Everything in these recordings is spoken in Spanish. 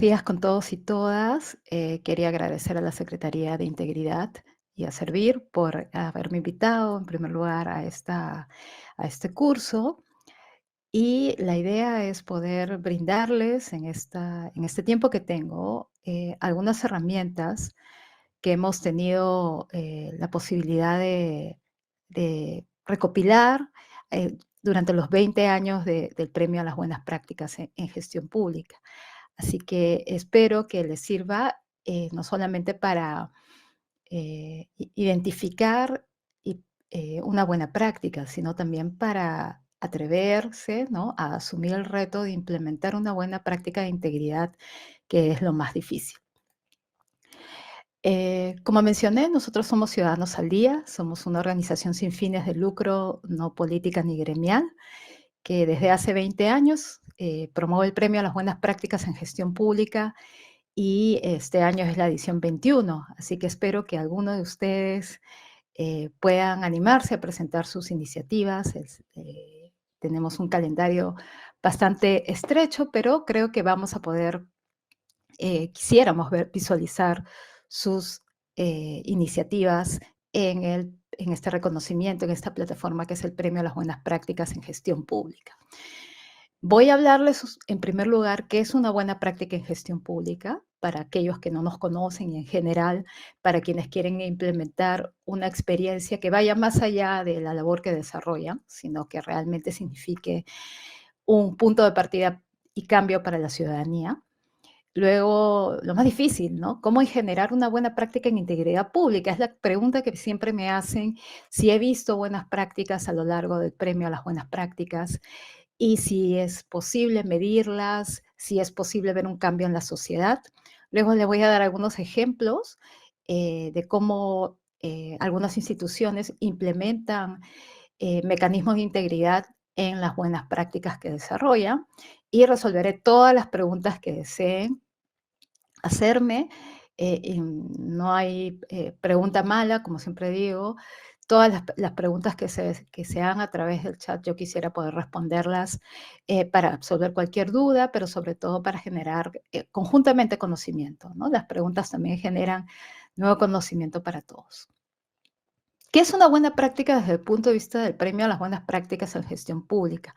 días con todos y todas. Quería agradecer a la Secretaría de Integridad y a Servir por haberme invitado, en primer lugar, a este curso. Y la idea es poder brindarles en este tiempo que tengo algunas herramientas que hemos tenido la posibilidad de recopilar durante los 20 años del Premio a las Buenas Prácticas en Gestión Pública. Así que espero que les sirva no solamente para identificar una buena práctica, sino también para atreverse, ¿no?, a asumir el reto de implementar una buena práctica de integridad, que es lo más difícil. Como mencioné, nosotros somos Ciudadanos al Día, somos una organización sin fines de lucro, no política ni gremial, que desde hace 20 años promueve el Premio a las Buenas Prácticas en Gestión Pública y este año es la edición 21, así que espero que alguno de ustedes puedan animarse a presentar sus iniciativas. Tenemos un calendario bastante estrecho, pero creo que vamos a poder, quisiéramos visualizar sus iniciativas en este reconocimiento, en esta plataforma que es el Premio a las Buenas Prácticas en Gestión Pública. Voy a hablarles en primer lugar qué es una buena práctica en gestión pública para aquellos que no nos conocen y en general para quienes quieren implementar una experiencia que vaya más allá de la labor que desarrollan, sino que realmente signifique un punto de partida y cambio para la ciudadanía. Luego, lo más difícil, ¿no? ¿Cómo generar una buena práctica en integridad pública? Es la pregunta que siempre me hacen si he visto buenas prácticas a lo largo del premio a las buenas prácticas y si es posible medirlas, si es posible ver un cambio en la sociedad. Luego le voy a dar algunos ejemplos de cómo algunas instituciones implementan mecanismos de integridad en las buenas prácticas que desarrollan y resolveré todas las preguntas que deseen hacerme. Y no hay pregunta mala, como siempre digo. Todas las preguntas que se hagan a través del chat, yo quisiera poder responderlas para absolver cualquier duda, pero sobre todo para generar conjuntamente conocimiento, ¿no? Las preguntas también generan nuevo conocimiento para todos. ¿Qué es una buena práctica desde el punto de vista del Premio a las Buenas Prácticas en Gestión Pública?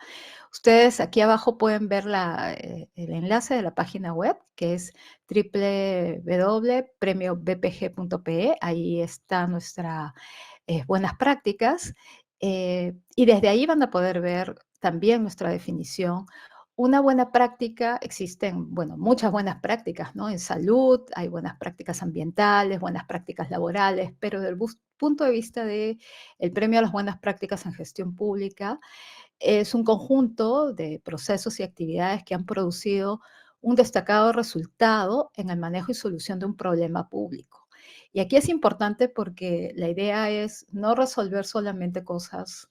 Ustedes aquí abajo pueden ver el enlace de la página web, que es www.premiobpg.pe. Ahí está nuestra buenas prácticas, y desde ahí van a poder ver también nuestra definición. Una buena práctica, existen, bueno, muchas buenas prácticas, ¿no? En salud hay buenas prácticas ambientales, buenas prácticas laborales, pero desde el punto de vista del Premio a las Buenas Prácticas en Gestión Pública, es un conjunto de procesos y actividades que han producido un destacado resultado en el manejo y solución de un problema público. Y aquí es importante porque la idea es no resolver solamente cosas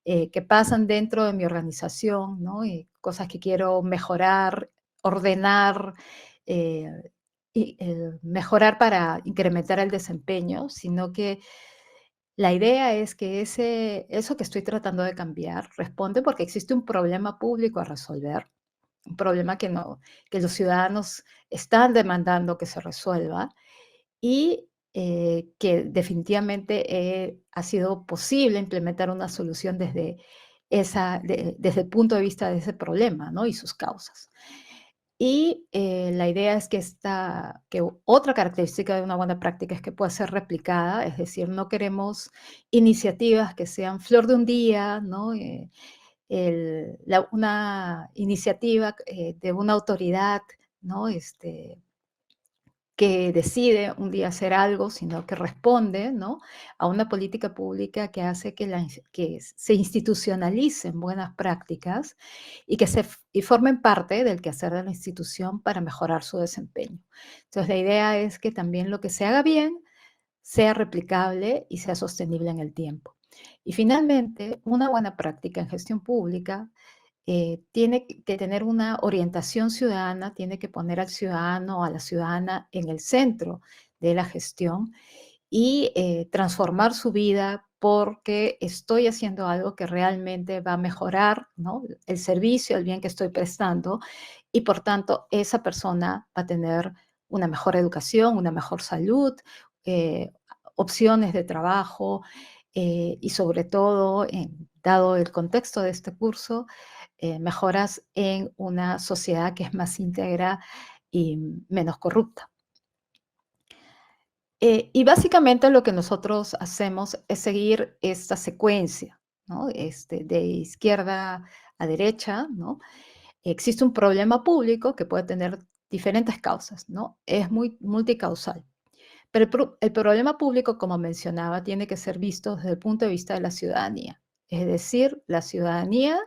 que pasan dentro de mi organización, ¿no? Y cosas que quiero mejorar, ordenar, eh, y mejorar para incrementar el desempeño, sino que la idea es que eso que estoy tratando de cambiar responde porque existe un problema público a resolver, un problema que los ciudadanos están demandando que se resuelva y que definitivamente ha sido posible implementar una solución desde el punto de vista de ese problema, ¿no? Y sus causas. Y la idea es que otra característica de una buena práctica es que pueda ser replicada, es decir, no queremos iniciativas que sean flor de un día, ¿no? Una iniciativa de una autoridad, ¿no? Que decide un día hacer algo, sino que responde, ¿no?, a una política pública que hace que se institucionalicen buenas prácticas y y formen parte del quehacer de la institución para mejorar su desempeño. Entonces, la idea es que también lo que se haga bien sea replicable y sea sostenible en el tiempo. Y finalmente, una buena práctica en gestión pública tiene que tener una orientación ciudadana, tiene que poner al ciudadano o a la ciudadana en el centro de la gestión y transformar su vida porque estoy haciendo algo que realmente va a mejorar, ¿no?, el servicio, el bien que estoy prestando, y por tanto esa persona va a tener una mejor educación, una mejor salud, eh, opciones de trabajo, y sobre todo, dado el contexto de este curso, mejoras en una sociedad que es más íntegra y menos corrupta. Y básicamente lo que nosotros hacemos es seguir esta secuencia, ¿no? De izquierda a derecha, ¿no? Existe un problema público que puede tener diferentes causas, ¿no? Es muy multicausal. Pero el problema público, como mencionaba, tiene que ser visto desde el punto de vista de la ciudadanía. Es decir, la ciudadanía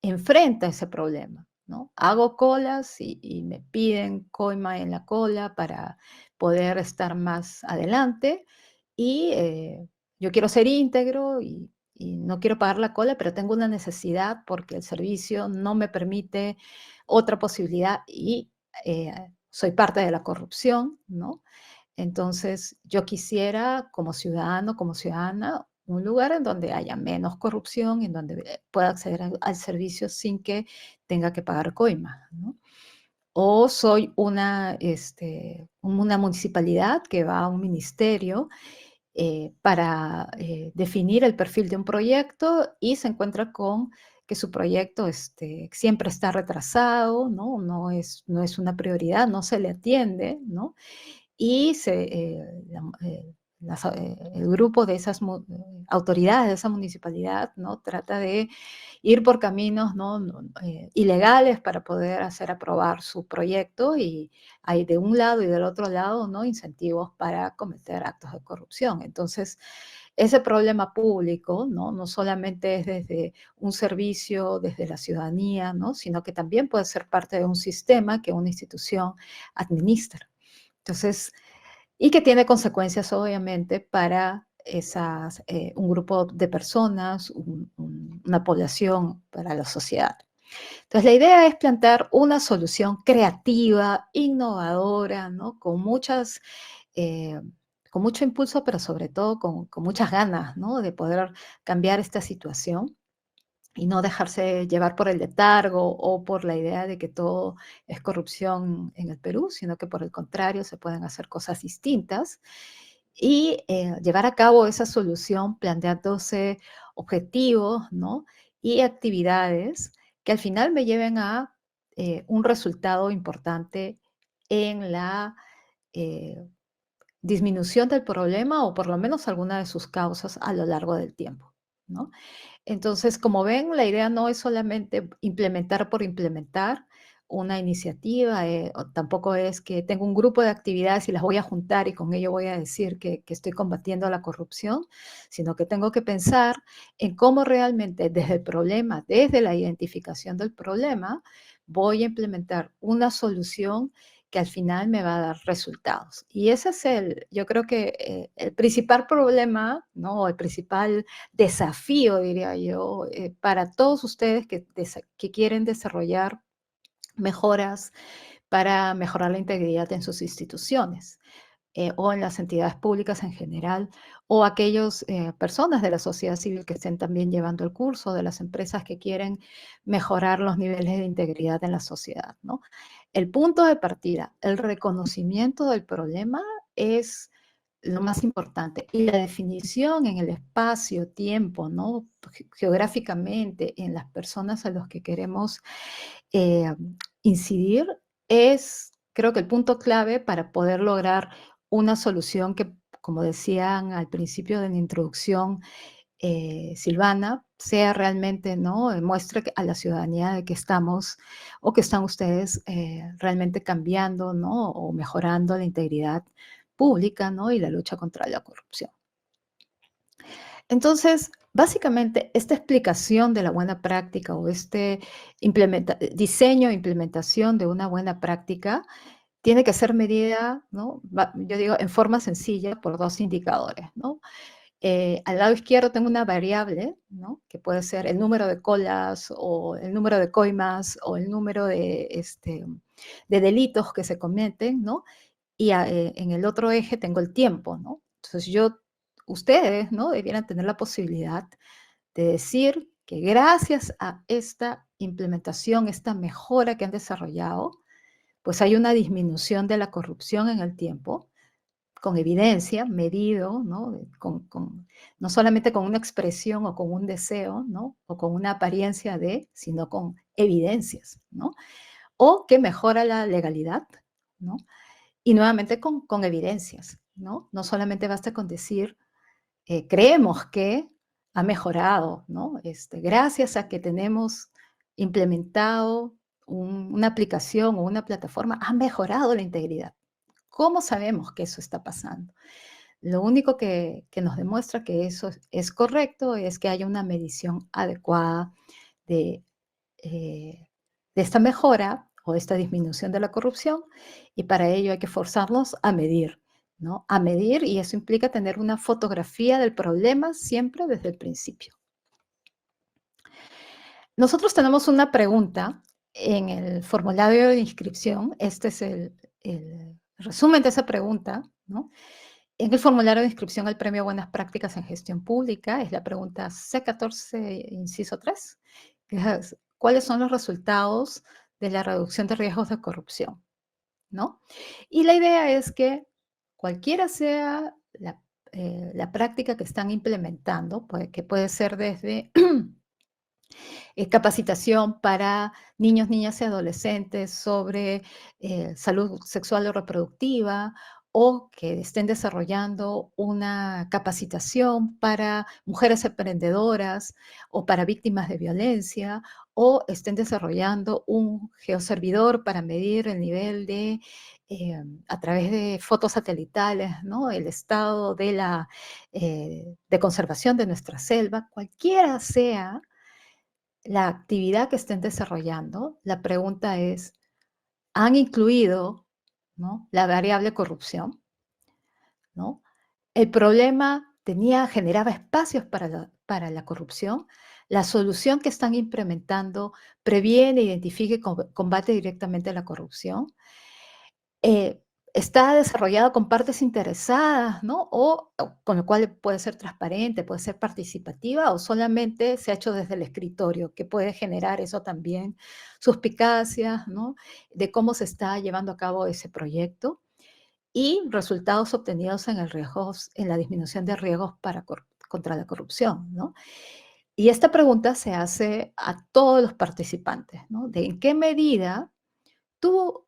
enfrenta ese problema, ¿no? Hago colas y me piden coima en la cola para poder estar más adelante y yo quiero ser íntegro y no quiero pagar la cola, pero tengo una necesidad porque el servicio no me permite otra posibilidad y soy parte de la corrupción, ¿no? Entonces, yo quisiera como ciudadano, como ciudadana, un lugar en donde haya menos corrupción, en donde pueda acceder al servicio sin que tenga que pagar coima, ¿no? O soy una municipalidad que va a un ministerio para definir el perfil de un proyecto y se encuentra con que su proyecto siempre está retrasado, ¿no? No es una prioridad, no se le atiende, ¿no? Y el grupo de esas autoridades de esa municipalidad, ¿no?, trata de ir por caminos, ilegales para poder hacer aprobar su proyecto, y hay de un lado y del otro lado, ¿no?, incentivos para cometer actos de corrupción. Entonces, ese problema público, ¿no?, solamente es desde un servicio, desde la ciudadanía, ¿no?, sino que también puede ser parte de un sistema que una institución administra. Entonces, y que tiene consecuencias, obviamente, para un grupo de personas, una población, para la sociedad. Entonces, la idea es plantear una solución creativa, innovadora, ¿no? Eh, con mucho impulso, pero sobre todo con muchas ganas, ¿no?, de poder cambiar esta situación y no dejarse llevar por el letargo o por la idea de que todo es corrupción en el Perú, sino que por el contrario se pueden hacer cosas distintas y llevar a cabo esa solución planteándose objetivos, ¿no?, y actividades que al final me lleven a un resultado importante en la eh, disminución del problema o por lo menos alguna de sus causas a lo largo del tiempo, ¿no? Entonces, como ven, la idea no es solamente implementar por implementar una iniciativa, o tampoco es que tengo un grupo de actividades y las voy a juntar y con ello voy a decir que estoy combatiendo la corrupción, sino que tengo que pensar en cómo realmente desde el problema, desde la identificación del problema, voy a implementar una solución que al final me va a dar resultados. Y ese es yo creo que el principal problema, ¿no? El principal desafío, diría yo, para todos ustedes que quieren desarrollar mejoras para mejorar la integridad en sus instituciones o en las entidades públicas en general, o aquellas personas de la sociedad civil que estén también llevando el curso, de las empresas que quieren mejorar los niveles de integridad en la sociedad, ¿no? El punto de partida, el reconocimiento del problema es lo más importante. Y la definición en el espacio, tiempo, ¿no?, geográficamente, en las personas a los que queremos eh, incidir, es, creo que el punto clave para poder lograr una solución que, como decían al principio de la introducción, Silvana, sea realmente, ¿no?, muestre a la ciudadanía de que estamos o que están ustedes realmente cambiando, ¿no?, o mejorando la integridad pública, ¿no?, y la lucha contra la corrupción. Entonces, básicamente, esta explicación de la buena práctica o diseño e implementación de una buena práctica tiene que ser medida, ¿no?, yo digo, en forma sencilla por dos indicadores, ¿no? Al lado izquierdo tengo una variable, ¿no?, que puede ser el número de colas o el número de coimas o el número de delitos que se cometen, ¿no? Y en el otro eje tengo el tiempo, ¿no? Entonces ustedes, ¿no? Debieran tener la posibilidad de decir que gracias a esta implementación, esta mejora que han desarrollado, pues hay una disminución de la corrupción en el tiempo, con evidencia, medido, ¿no? No solamente con una expresión o con un deseo, ¿no? O con una apariencia de, sino con evidencias, ¿no? O que mejora la legalidad, ¿no? Y nuevamente con evidencias, ¿no? No solamente basta con decir, creemos que ha mejorado, ¿no? Gracias a que tenemos implementado una aplicación o una plataforma, ha mejorado la integridad. ¿Cómo sabemos que eso está pasando? Lo único que nos demuestra que eso es correcto es que haya una medición adecuada de, de esta mejora o esta disminución de la corrupción, y para ello hay que forzarnos a medir, ¿no? A medir, y eso implica tener una fotografía del problema siempre desde el principio. Nosotros tenemos una pregunta en el formulario de inscripción. Este es el resumen de esa pregunta, ¿no? En el formulario de inscripción al Premio Buenas Prácticas en Gestión Pública es la pregunta C14, inciso 3, que es: ¿cuáles son los resultados de la reducción de riesgos de corrupción? ¿No? Y la idea es que cualquiera sea la práctica que están implementando, que puede ser desde capacitación para niños, niñas y adolescentes sobre salud sexual o reproductiva, o que estén desarrollando una capacitación para mujeres emprendedoras o para víctimas de violencia, o estén desarrollando un geoservidor para medir el nivel a través de fotos satelitales, ¿no? El estado de conservación de nuestra selva, cualquiera sea la actividad que estén desarrollando, la pregunta es, ¿han incluido, ¿no? La variable corrupción? ¿No? El problema generaba espacios para la corrupción. La solución que están implementando previene, identifica y combate directamente la corrupción. eh, Está desarrollado con partes interesadas, ¿no? O con lo cual puede ser transparente, puede ser participativa, o solamente se ha hecho desde el escritorio, que puede generar eso también suspicacias, ¿no? De cómo se está llevando a cabo ese proyecto, y resultados obtenidos en la disminución de riesgos contra la corrupción, ¿no? Y esta pregunta se hace a todos los participantes, ¿no? De en qué medida tu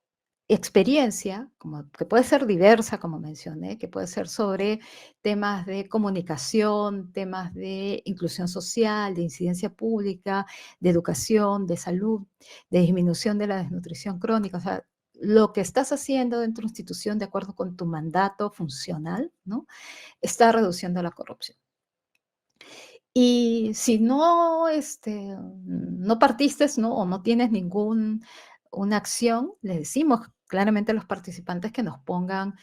experiencia, como que puede ser diversa, como mencioné, que puede ser sobre temas de comunicación, temas de inclusión social, de incidencia pública, de educación, de salud, de disminución de la desnutrición crónica, o sea, lo que estás haciendo dentro de una institución de acuerdo con tu mandato funcional, ¿no? Está reduciendo la corrupción. Y si no, no partiste, ¿no? O no tienes una acción, le decimos claramente a los participantes que nos pongan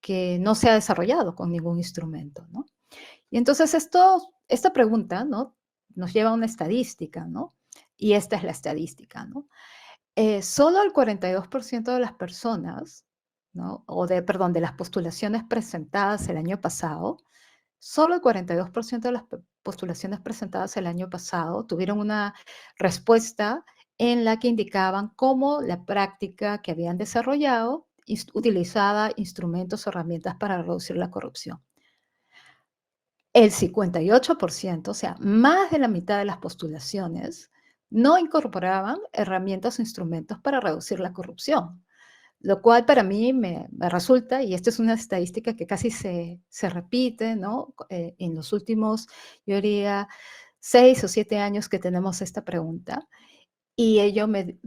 que no se ha desarrollado con ningún instrumento, ¿no? Y entonces esta pregunta, ¿no? Nos lleva a una estadística, ¿no? Y esta es la estadística, ¿no? Solo el 42% de las personas, ¿no? Perdón, de las postulaciones presentadas el año pasado, solo el 42% de las postulaciones presentadas el año pasado tuvieron una respuesta en la que indicaban cómo la práctica que habían desarrollado utilizaba instrumentos o herramientas para reducir la corrupción. El 58%, o sea, más de la mitad de las postulaciones, no incorporaban herramientas o instrumentos para reducir la corrupción. Lo cual para mí me resulta, y esta es una estadística que casi se repite, ¿no? En los últimos, yo diría, 6 o 7 años que tenemos esta pregunta, y ello me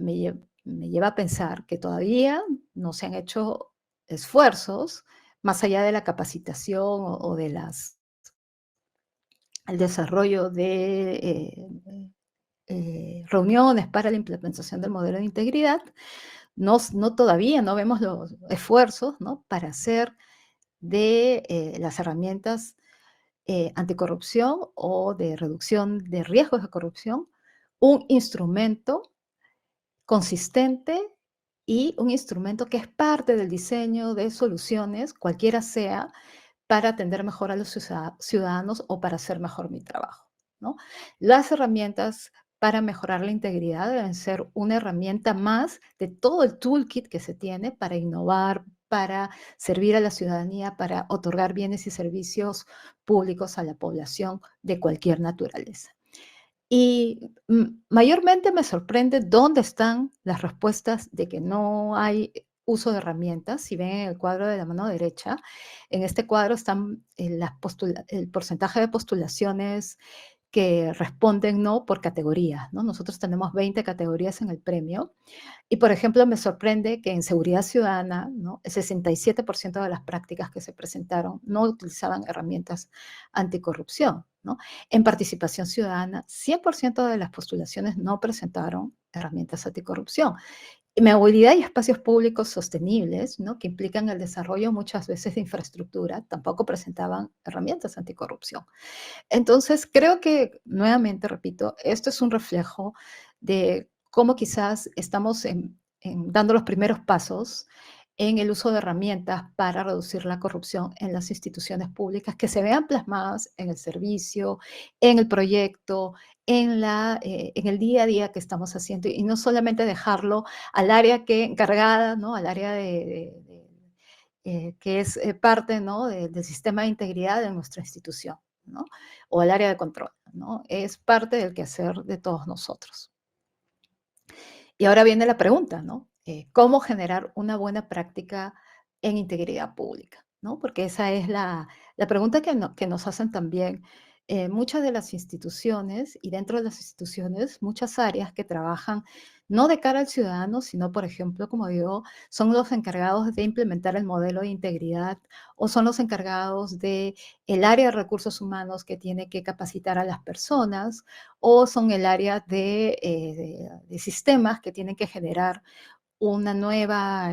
lleva a pensar que todavía no se han hecho esfuerzos más allá de la capacitación o de el desarrollo de reuniones para la implementación del modelo de integridad. Todavía no vemos los esfuerzos, ¿no? Para hacer de las herramientas anticorrupción o de reducción de riesgos de corrupción un instrumento consistente y un instrumento que es parte del diseño de soluciones, cualquiera sea, para atender mejor a los ciudadanos o para hacer mejor mi trabajo, ¿no? Las herramientas para mejorar la integridad deben ser una herramienta más de todo el toolkit que se tiene para innovar, para servir a la ciudadanía, para otorgar bienes y servicios públicos a la población de cualquier naturaleza. Y mayormente me sorprende dónde están las respuestas de que no hay uso de herramientas. Si ven en el cuadro de la mano derecha, en este cuadro están el porcentaje de postulaciones que responden no por categorías, ¿no? Nosotros tenemos 20 categorías en el premio y, por ejemplo, me sorprende que en seguridad ciudadana, ¿no? El 67% de las prácticas que se presentaron no utilizaban herramientas anticorrupción, ¿no? En participación ciudadana, 100% de las postulaciones no presentaron herramientas anticorrupción. Movilidad y espacios públicos sostenibles, ¿no? Que implican el desarrollo muchas veces de infraestructura, tampoco presentaban herramientas anticorrupción. Entonces, creo que, nuevamente, repito, esto es un reflejo de cómo quizás estamos dando los primeros pasos en el uso de herramientas para reducir la corrupción en las instituciones públicas, que se vean plasmadas en el servicio, en el proyecto, en el día a día que estamos haciendo, y no solamente dejarlo al área que encargada, ¿no? Al área que es parte, ¿no? Del sistema de integridad de nuestra institución, ¿no? O el área de control, ¿no? Es parte del quehacer de todos nosotros. Y ahora viene la pregunta, ¿no? ¿Cómo generar una buena práctica en integridad pública? ¿No? Porque esa es la pregunta que nos hacen también muchas de las instituciones, y dentro de las instituciones muchas áreas que trabajan no de cara al ciudadano, sino, por ejemplo, como digo, son los encargados de implementar el modelo de integridad, o son los encargados de el área de recursos humanos que tiene que capacitar a las personas, o son el área de sistemas que tienen que generar una nueva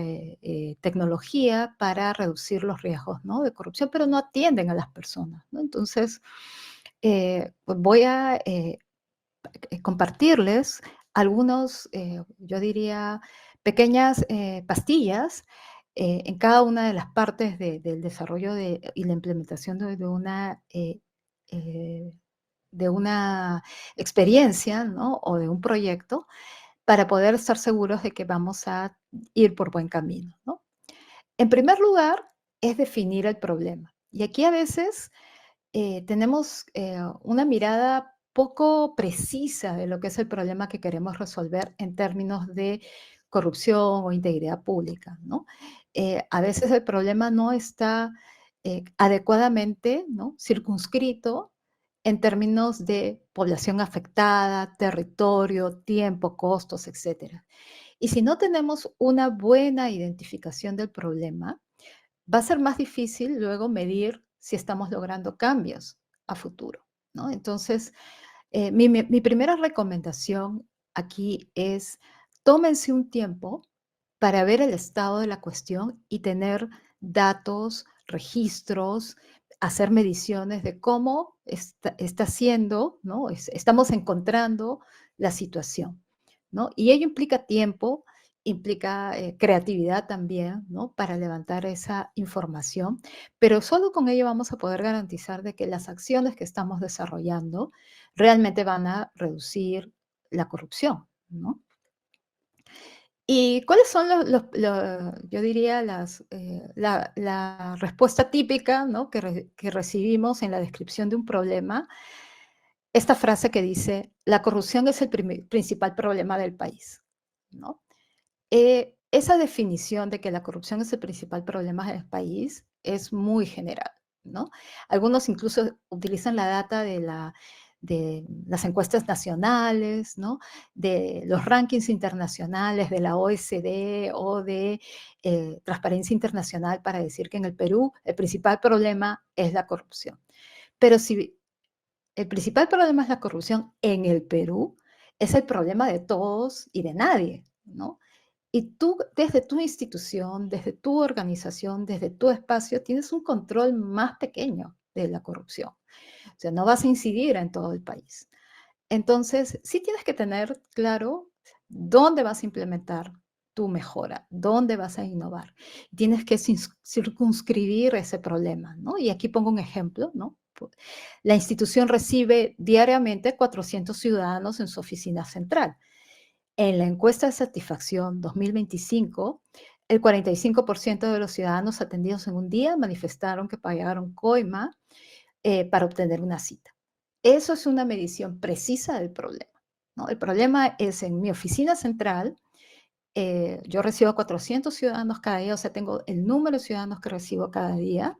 tecnología para reducir los riesgos, ¿no? De corrupción, pero no atienden a las personas, ¿no? Entonces, pues voy a compartirles algunos, yo diría, pequeñas pastillas en cada una de las partes del desarrollo y la implementación eh, de una experiencia, ¿no? O de un proyecto para poder estar seguros de que vamos a ir por buen camino, ¿no? En primer lugar, es definir el problema. Y aquí a veces tenemos una mirada poco precisa de lo que es el problema que queremos resolver en términos de corrupción o integridad pública, ¿no? A veces el problema no está adecuadamente, ¿no? Circunscrito en términos de población afectada, territorio, tiempo, costos, etcétera. Y si no tenemos una buena identificación del problema, va a ser más difícil luego medir si estamos logrando cambios a futuro, ¿no? Entonces, mi primera recomendación aquí es tómense un tiempo para ver el estado de la cuestión y tener datos, registros, hacer mediciones de cómo está siendo, ¿no? Estamos encontrando la situación, ¿no? Y ello implica tiempo, implica creatividad también, ¿no? Para levantar esa información, pero solo con ello vamos a poder garantizar de que las acciones que estamos desarrollando realmente van a reducir la corrupción, ¿no? ¿Y cuáles son yo diría, la respuesta típica, ¿no? Que recibimos en la descripción de un problema? Esta frase que dice: "La corrupción es el principal problema del país", ¿no? Esa definición de que la corrupción es el principal problema del país es muy general, ¿no? Algunos incluso utilizan la data de las encuestas nacionales, ¿no? De los rankings internacionales de la OECD o de Transparencia Internacional para decir que en el Perú el principal problema es la corrupción. Pero si el principal problema es la corrupción en el Perú, es el problema de todos y de nadie, ¿no? Y tú, desde tu institución, desde tu organización, desde tu espacio, tienes un control más pequeño de la corrupción. O sea, no vas a incidir en todo el país. Entonces, sí tienes que tener claro dónde vas a implementar tu mejora? ¿Dónde vas a innovar? Tienes que circunscribir ese problema, ¿no? Y aquí pongo un ejemplo, ¿no? La institución recibe diariamente 400 ciudadanos en su oficina central. En la encuesta de satisfacción 2025, el 45% de los ciudadanos atendidos en un día manifestaron que pagaron coima para obtener una cita. Eso es una medición precisa del problema, ¿no? El problema es en mi oficina central, yo recibo a 400 ciudadanos cada día, o sea, tengo el número de ciudadanos que recibo cada día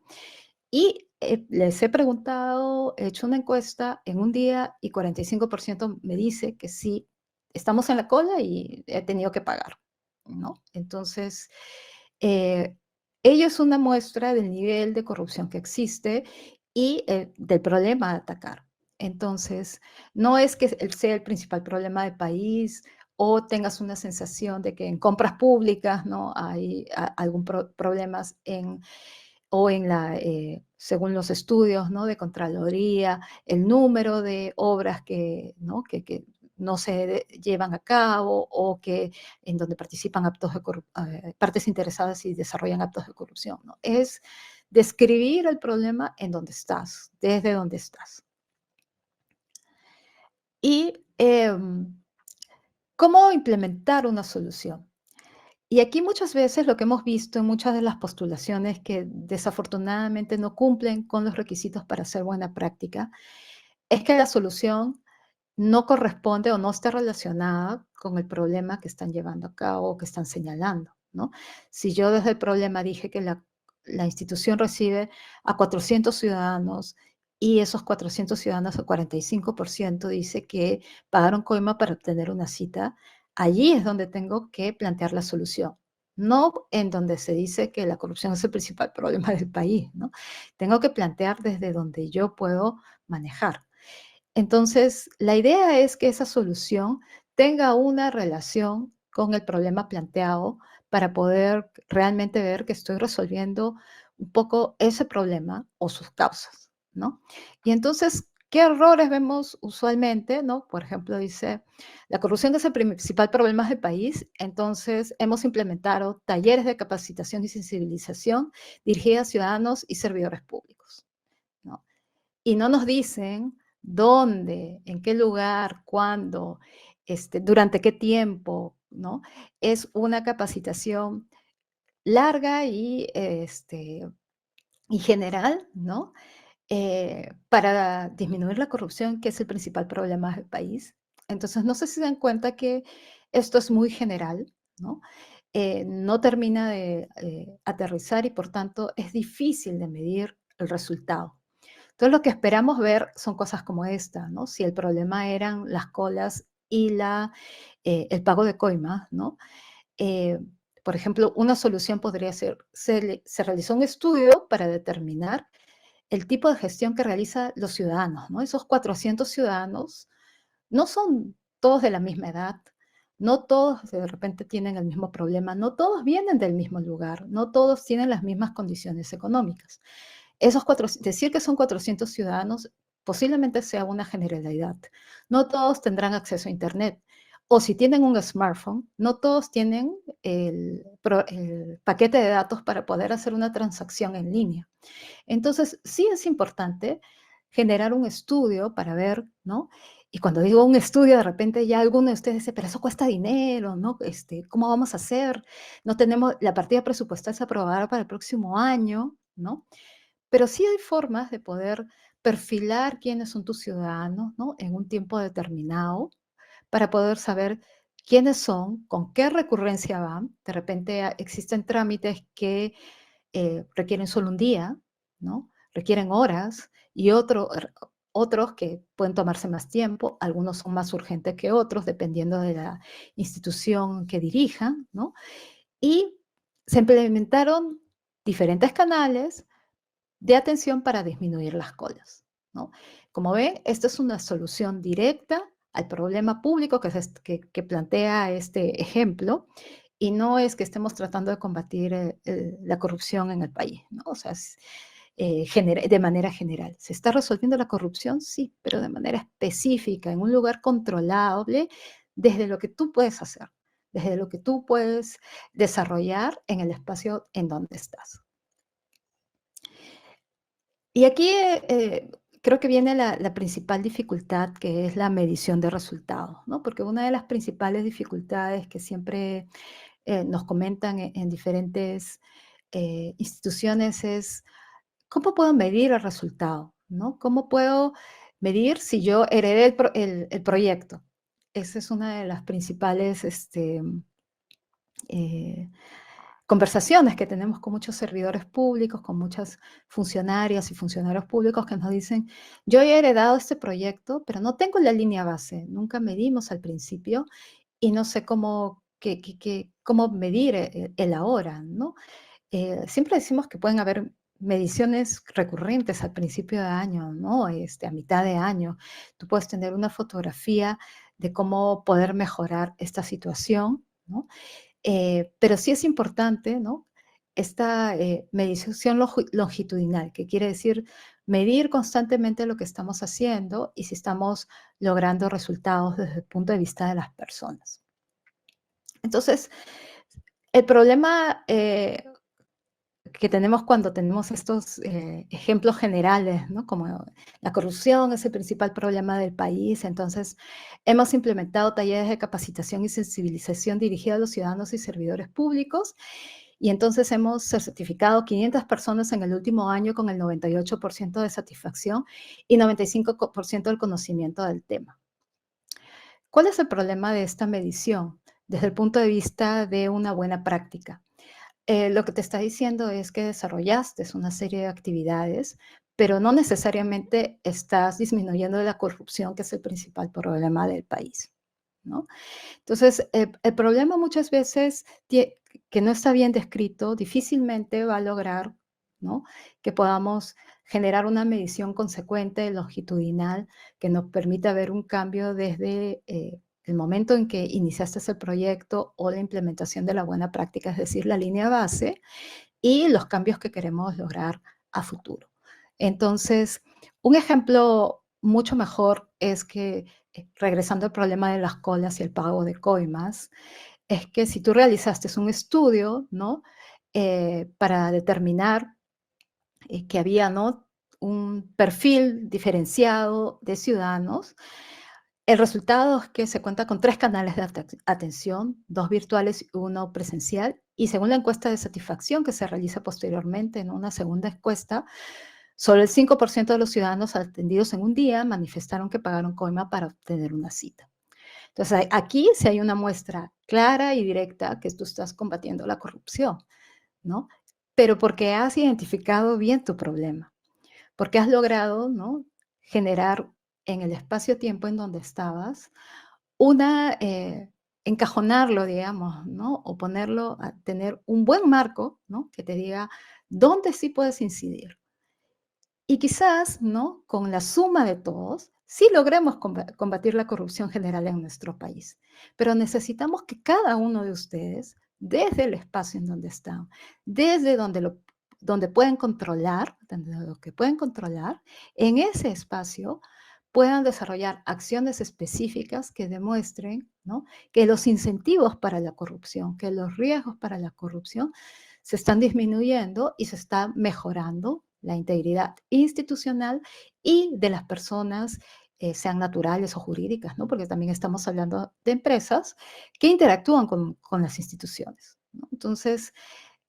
y les he preguntado, he hecho una encuesta en un día y 45% me dice que sí, estamos en la cola y he tenido que pagar, ¿no? Entonces, eh, ello es una muestra del nivel de corrupción que existe y del problema a atacar. Entonces, no es que sea el principal problema del país o tengas una sensación de que en compras públicas, ¿no? Hay algún problemas o en la, según los estudios, ¿no? De Contraloría, el número de obras que no se llevan a cabo o que en donde participan partes interesadas y desarrollan actos de corrupción, ¿no? Es describir el problema en donde estás, desde donde estás. Y cómo implementar una solución. Y aquí muchas veces lo que hemos visto en muchas de las postulaciones que desafortunadamente no cumplen con los requisitos para hacer buena práctica, es que la solución no corresponde o no está relacionada con el problema que están llevando a cabo o que están señalando, ¿no? Si yo desde el problema dije que la institución recibe a 400 ciudadanos y esos 400 ciudadanos, el 45% dice que pagaron coima para obtener una cita, allí es donde tengo que plantear la solución, no en donde se dice que la corrupción es el principal problema del país, ¿no? Tengo que plantear desde donde yo puedo manejar. Entonces, la idea es que esa solución tenga una relación con el problema planteado para poder realmente ver que estoy resolviendo un poco ese problema o sus causas, ¿no? Y entonces, ¿qué errores vemos usualmente, no? Por ejemplo, dice, la corrupción es el principal problema del país, entonces hemos implementado talleres de capacitación y sensibilización dirigidas a ciudadanos y servidores públicos, ¿no? Y no nos dicen dónde, en qué lugar, cuándo, durante qué tiempo, ¿no? Es una capacitación larga y general, ¿no? Para disminuir la corrupción, que es el principal problema del país. Entonces, no sé si se dan cuenta que esto es muy general, ¿no? No termina de aterrizar y por tanto es difícil de medir el resultado. Entonces, lo que esperamos ver son cosas como esta, ¿no? Si el problema eran las colas y el pago de coimas, ¿no? Eh, por ejemplo, una solución podría ser, se realizó un estudio para determinar el tipo de gestión que realizan los ciudadanos, ¿no? Esos 400 ciudadanos no son todos de la misma edad, no todos de repente tienen el mismo problema, no todos vienen del mismo lugar, no todos tienen las mismas condiciones económicas. Decir que son 400 ciudadanos posiblemente sea una generalidad. No todos tendrán acceso a Internet. O si tienen un smartphone, no todos tienen el paquete de datos para poder hacer una transacción en línea. Entonces, sí es importante generar un estudio para ver, ¿no? Y cuando digo un estudio, de repente ya alguno de ustedes dice, pero eso cuesta dinero, ¿no? ¿Cómo vamos a hacer? No tenemos la partida presupuestal se aprobará para el próximo año, ¿no? Pero sí hay formas de poder perfilar quiénes son tus ciudadanos, ¿no? En un tiempo determinado, para poder saber quiénes son, con qué recurrencia van. De repente existen trámites que requieren solo un día, ¿no? Requieren horas y otros que pueden tomarse más tiempo, algunos son más urgentes que otros, dependiendo de la institución que dirijan, ¿no? Y se implementaron diferentes canales de atención para disminuir las colas, ¿no? Como ven, esta es una solución directa al problema público que plantea este ejemplo y no es que estemos tratando de combatir la corrupción en el país, ¿no? O sea, de manera general. ¿Se está resolviendo la corrupción? Sí, pero de manera específica, en un lugar controlable, desde lo que tú puedes hacer. desde lo que tú puedes desarrollar en el espacio en donde estás. Y aquí creo que viene la principal dificultad, que es la medición de resultados, ¿no? Porque una de las principales dificultades que siempre nos comentan en diferentes instituciones es, ¿cómo puedo medir el resultado? ¿No? ¿Cómo puedo medir si yo heredé el proyecto? Esa es una de las principales eh, conversaciones que tenemos con muchos servidores públicos, con muchas funcionarias y funcionarios públicos que nos dicen, yo he heredado este proyecto, pero no tengo la línea base, nunca medimos al principio y no sé cómo medir el ahora, ¿no? Siempre decimos que pueden haber mediciones recurrentes al principio de año, ¿no? A mitad de año. Tú puedes tener una fotografía de cómo poder mejorar esta situación, ¿no? Pero sí es importante, ¿no? Esta medición longitudinal, que quiere decir medir constantemente lo que estamos haciendo y si estamos logrando resultados desde el punto de vista de las personas. Entonces, el problema que tenemos cuando tenemos estos ejemplos generales, ¿no? Como la corrupción es el principal problema del país, entonces hemos implementado talleres de capacitación y sensibilización dirigida a los ciudadanos y servidores públicos, y entonces hemos certificado 500 personas en el último año con el 98% de satisfacción y 95% del conocimiento del tema. ¿Cuál es el problema de esta medición desde el punto de vista de una buena práctica? Lo que te está diciendo es que desarrollaste una serie de actividades, pero no necesariamente estás disminuyendo la corrupción, que es el principal problema del país, ¿no? Entonces, el problema muchas veces que no está bien descrito, difícilmente va a lograr, ¿no? Que podamos generar una medición consecuente, longitudinal, que nos permita ver un cambio desde el momento en que iniciaste el proyecto o la implementación de la buena práctica, es decir, la línea base, y los cambios que queremos lograr a futuro. Entonces, un ejemplo mucho mejor es que, regresando al problema de las colas y el pago de coimas, es que si tú realizaste un estudio, ¿no? Para determinar que había, ¿no? Un perfil diferenciado de ciudadanos, el resultado es que se cuenta con 3 canales de atención, 2 virtuales y 1 presencial, y según la encuesta de satisfacción que se realiza posteriormente en una segunda encuesta, solo el 5% de los ciudadanos atendidos en un día manifestaron que pagaron coima para obtener una cita. Entonces, aquí sí hay una muestra clara y directa que tú estás combatiendo la corrupción, ¿no? Pero porque has identificado bien tu problema, porque has logrado, ¿no? Generar en el espacio-tiempo en donde estabas una, encajonarlo, digamos, ¿no? O ponerlo a tener un buen marco, ¿no? Que te diga dónde sí puedes incidir. Y quizás, ¿no? Con la suma de todos, sí logremos combatir la corrupción general en nuestro país. Pero necesitamos que cada uno de ustedes, desde el espacio en donde están, desde donde pueden controlar, desde lo que pueden controlar, en ese espacio puedan desarrollar acciones específicas que demuestren, ¿no? Que los incentivos para la corrupción, que los riesgos para la corrupción se están disminuyendo y se está mejorando la integridad institucional y de las personas, sean naturales o jurídicas, ¿no? Porque también estamos hablando de empresas que interactúan con las instituciones, ¿no? Entonces,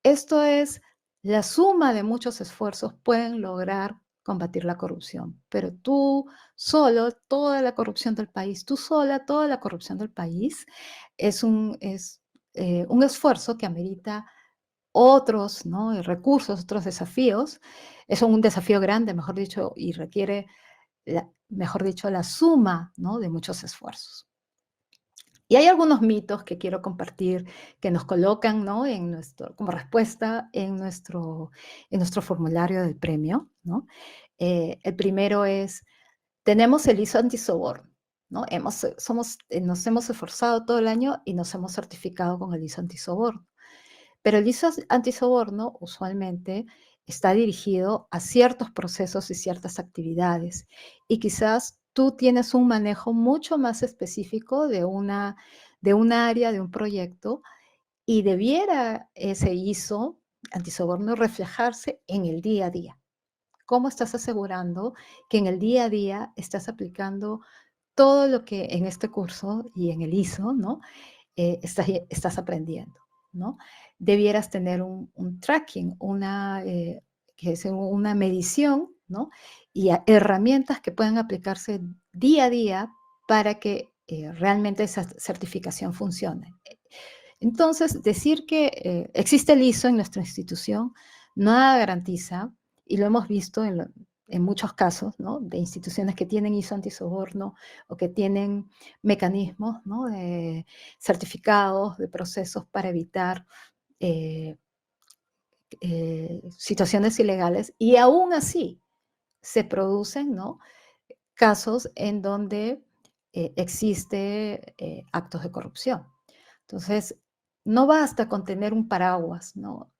esto es la suma de muchos esfuerzos pueden lograr combatir la corrupción, pero tú solo, toda la corrupción del país, tú sola, toda la corrupción del país es un esfuerzo que amerita otros, ¿no? Recursos, otros desafíos. Es un desafío grande, mejor dicho, y requiere, mejor dicho, la suma, ¿no? De muchos esfuerzos. Y hay algunos mitos que quiero compartir que nos colocan, ¿no? Como respuesta en nuestro formulario del premio, ¿no? El primero es, tenemos el ISO antisoborno, ¿no? Nos hemos esforzado todo el año y nos hemos certificado con el ISO antisoborno. Pero el ISO antisoborno usualmente está dirigido a ciertos procesos y ciertas actividades, y quizás tú tienes un manejo mucho más específico de un área, de un proyecto, y debiera ese ISO antisoborno reflejarse en el día a día. ¿Cómo estás asegurando que en el día a día estás aplicando todo lo que en este curso y en el ISO, ¿no? Estás aprendiendo, ¿no? Debieras tener un tracking, que es una medición, ¿no? Y herramientas que puedan aplicarse día a día para que realmente esa certificación funcione. Entonces, decir que existe el ISO en nuestra institución nada garantiza, y lo hemos visto en muchos casos, ¿no? De instituciones que tienen ISO antisoborno o que tienen mecanismos, ¿no? De certificados, de procesos para evitar eh, situaciones ilegales, y aún así se producen, ¿no? Casos en donde existe actos de corrupción. Entonces, no basta con tener un paraguas, ¿no?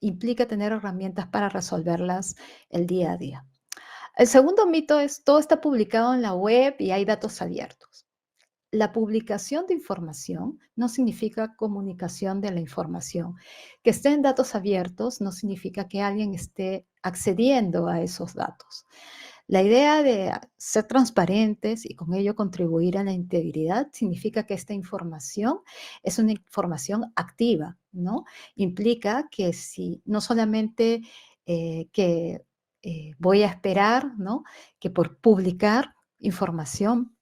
Implica tener herramientas para resolverlas el día a día. El segundo mito es, todo está publicado en la web y hay datos abiertos. La publicación de información no significa comunicación de la información. Que esté en datos abiertos no significa que alguien esté accediendo a esos datos. La idea de ser transparentes y con ello contribuir a la integridad significa que esta información es una información activa, ¿no? Implica que si no solamente que voy a esperar, ¿no? Que por publicar información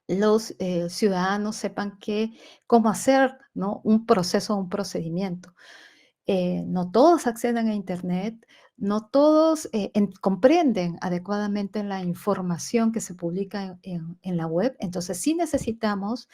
los ciudadanos sepan cómo hacer, ¿no? Un proceso, un procedimiento. No todos acceden a Internet, no todos comprenden adecuadamente la información que se publica en la web. Entonces sí necesitamos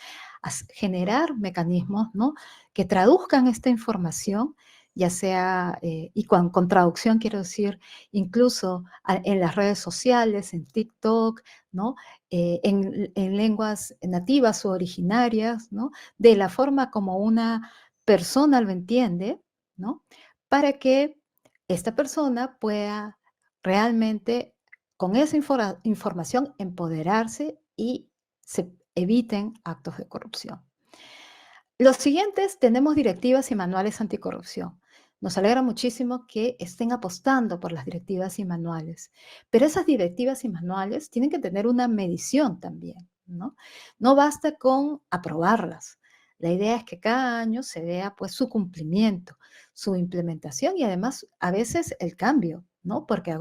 generar mecanismos, ¿no? Que traduzcan esta información, ya sea, y con traducción quiero decir, incluso en las redes sociales, en TikTok, ¿no? En lenguas nativas o originarias, ¿no? De la forma como una persona lo entiende, ¿no? Para que esta persona pueda realmente, con esa información, empoderarse y se eviten actos de corrupción. Los siguientes, tenemos directivas y manuales anticorrupción. Nos alegra muchísimo que estén apostando por las directivas y manuales, pero esas directivas y manuales tienen que tener una medición también, ¿no? No basta con aprobarlas. La idea es que cada año se vea pues su cumplimiento, su implementación y además a veces el cambio, ¿no? Porque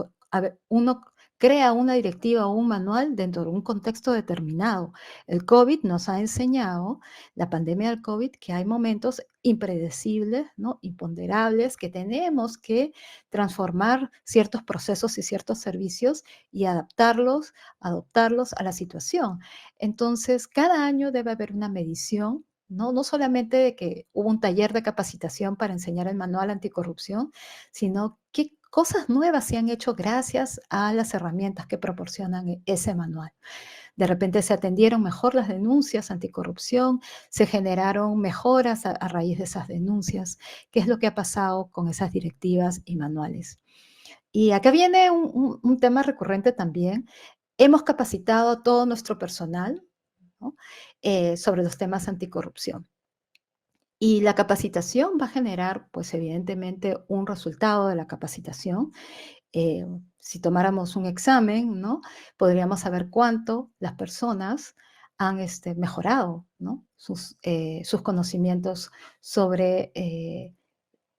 uno crea una directiva o un manual dentro de un contexto determinado. El COVID nos ha enseñado, la pandemia del COVID, que hay momentos impredecibles, ¿no? Imponderables, que tenemos que transformar ciertos procesos y ciertos servicios y adoptarlos a la situación. Entonces, cada año debe haber una medición, ¿no? No solamente de que hubo un taller de capacitación para enseñar el manual anticorrupción, sino qué cosas nuevas se han hecho gracias a las herramientas que proporcionan ese manual. De repente se atendieron mejor las denuncias anticorrupción, se generaron mejoras a raíz de esas denuncias. ¿Qué es lo que ha pasado con esas directivas y manuales? Y acá viene un tema recurrente también. Hemos capacitado a todo nuestro personal, ¿no? Sobre los temas anticorrupción. Y la capacitación va a generar, pues evidentemente, un resultado de la capacitación. Si tomáramos un examen, ¿no? Podríamos saber cuánto las personas han mejorado, ¿no? Sus conocimientos sobre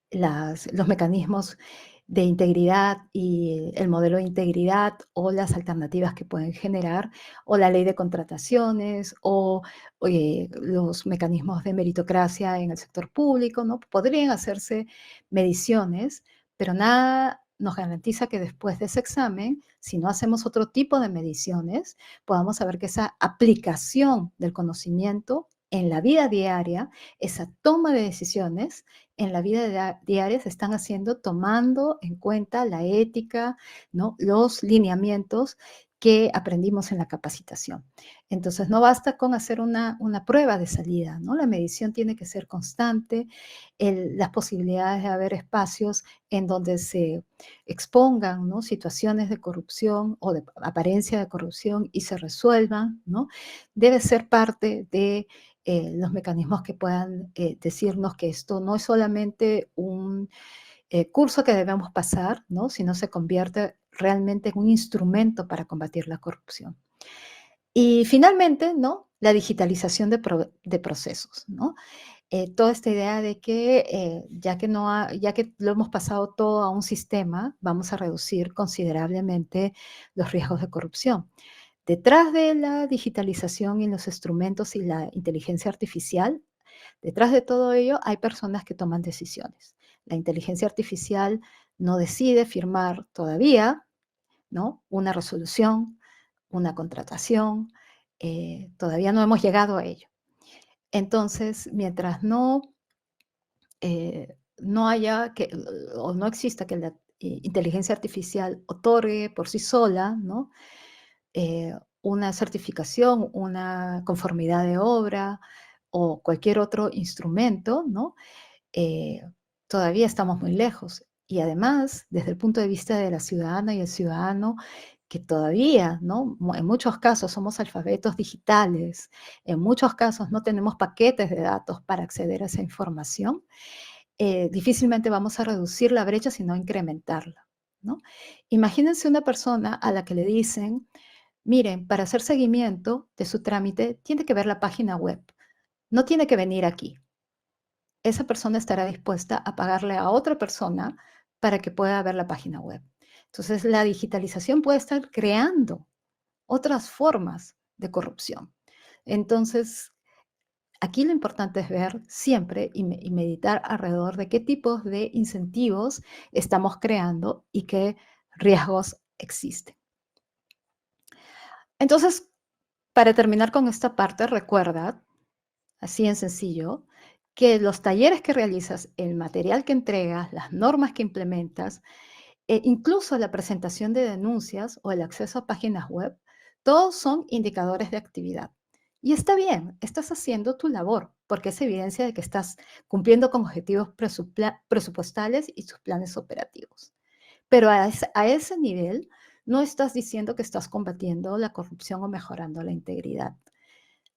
los mecanismos de integridad y el modelo de integridad o las alternativas que pueden generar, o la ley de contrataciones, o los mecanismos de meritocracia en el sector público, ¿no? Podrían hacerse mediciones, pero nada nos garantiza que después de ese examen, si no hacemos otro tipo de mediciones, podamos saber que esa aplicación del conocimiento en la vida diaria, esa toma de decisiones, en la vida diaria se están haciendo tomando en cuenta la ética, ¿no? Los lineamientos que aprendimos en la capacitación. Entonces, no basta con hacer una prueba de salida, ¿no? La medición tiene que ser constante, las posibilidades de haber espacios en donde se expongan, ¿no?, situaciones de corrupción o de apariencia de corrupción y se resuelvan, ¿no? Debe ser parte de los mecanismos que puedan decirnos que esto no es solamente un curso que debemos pasar, ¿no?, sino se convierte realmente en un instrumento para combatir la corrupción. Y finalmente, ¿no?, la digitalización de procesos, ¿no? Toda esta idea de que ya que lo hemos pasado todo a un sistema, vamos a reducir considerablemente los riesgos de corrupción. Detrás de la digitalización y los instrumentos y la inteligencia artificial, detrás de todo ello hay personas que toman decisiones. La inteligencia artificial no decide firmar todavía, ¿no?, una resolución, una contratación, todavía no hemos llegado a ello. Entonces, mientras no haya que o no exista que la inteligencia artificial otorgue por sí sola, ¿no?, una certificación, una conformidad de obra o cualquier otro instrumento, ¿no?, eh, todavía estamos muy lejos. Y además, desde el punto de vista de la ciudadana y el ciudadano, que todavía, ¿no?, en muchos casos somos alfabetos digitales, en muchos casos no tenemos paquetes de datos para acceder a esa información, difícilmente vamos a reducir la brecha, sino incrementarla, ¿no? Imagínense una persona a la que le dicen: "Miren, para hacer seguimiento de su trámite, tiene que ver la página web, no tiene que venir aquí". Esa persona estará dispuesta a pagarle a otra persona para que pueda ver la página web. Entonces, la digitalización puede estar creando otras formas de corrupción. Entonces, aquí lo importante es ver siempre y meditar alrededor de qué tipos de incentivos estamos creando y qué riesgos existen. Entonces, para terminar con esta parte, recuerda, así en sencillo, que los talleres que realizas, el material que entregas, las normas que implementas, incluso la presentación de denuncias o el acceso a páginas web, todos son indicadores de actividad. Y está bien, estás haciendo tu labor, porque es evidencia de que estás cumpliendo con objetivos presupuestales y tus planes operativos. Pero a ese nivel no estás diciendo que estás combatiendo la corrupción o mejorando la integridad.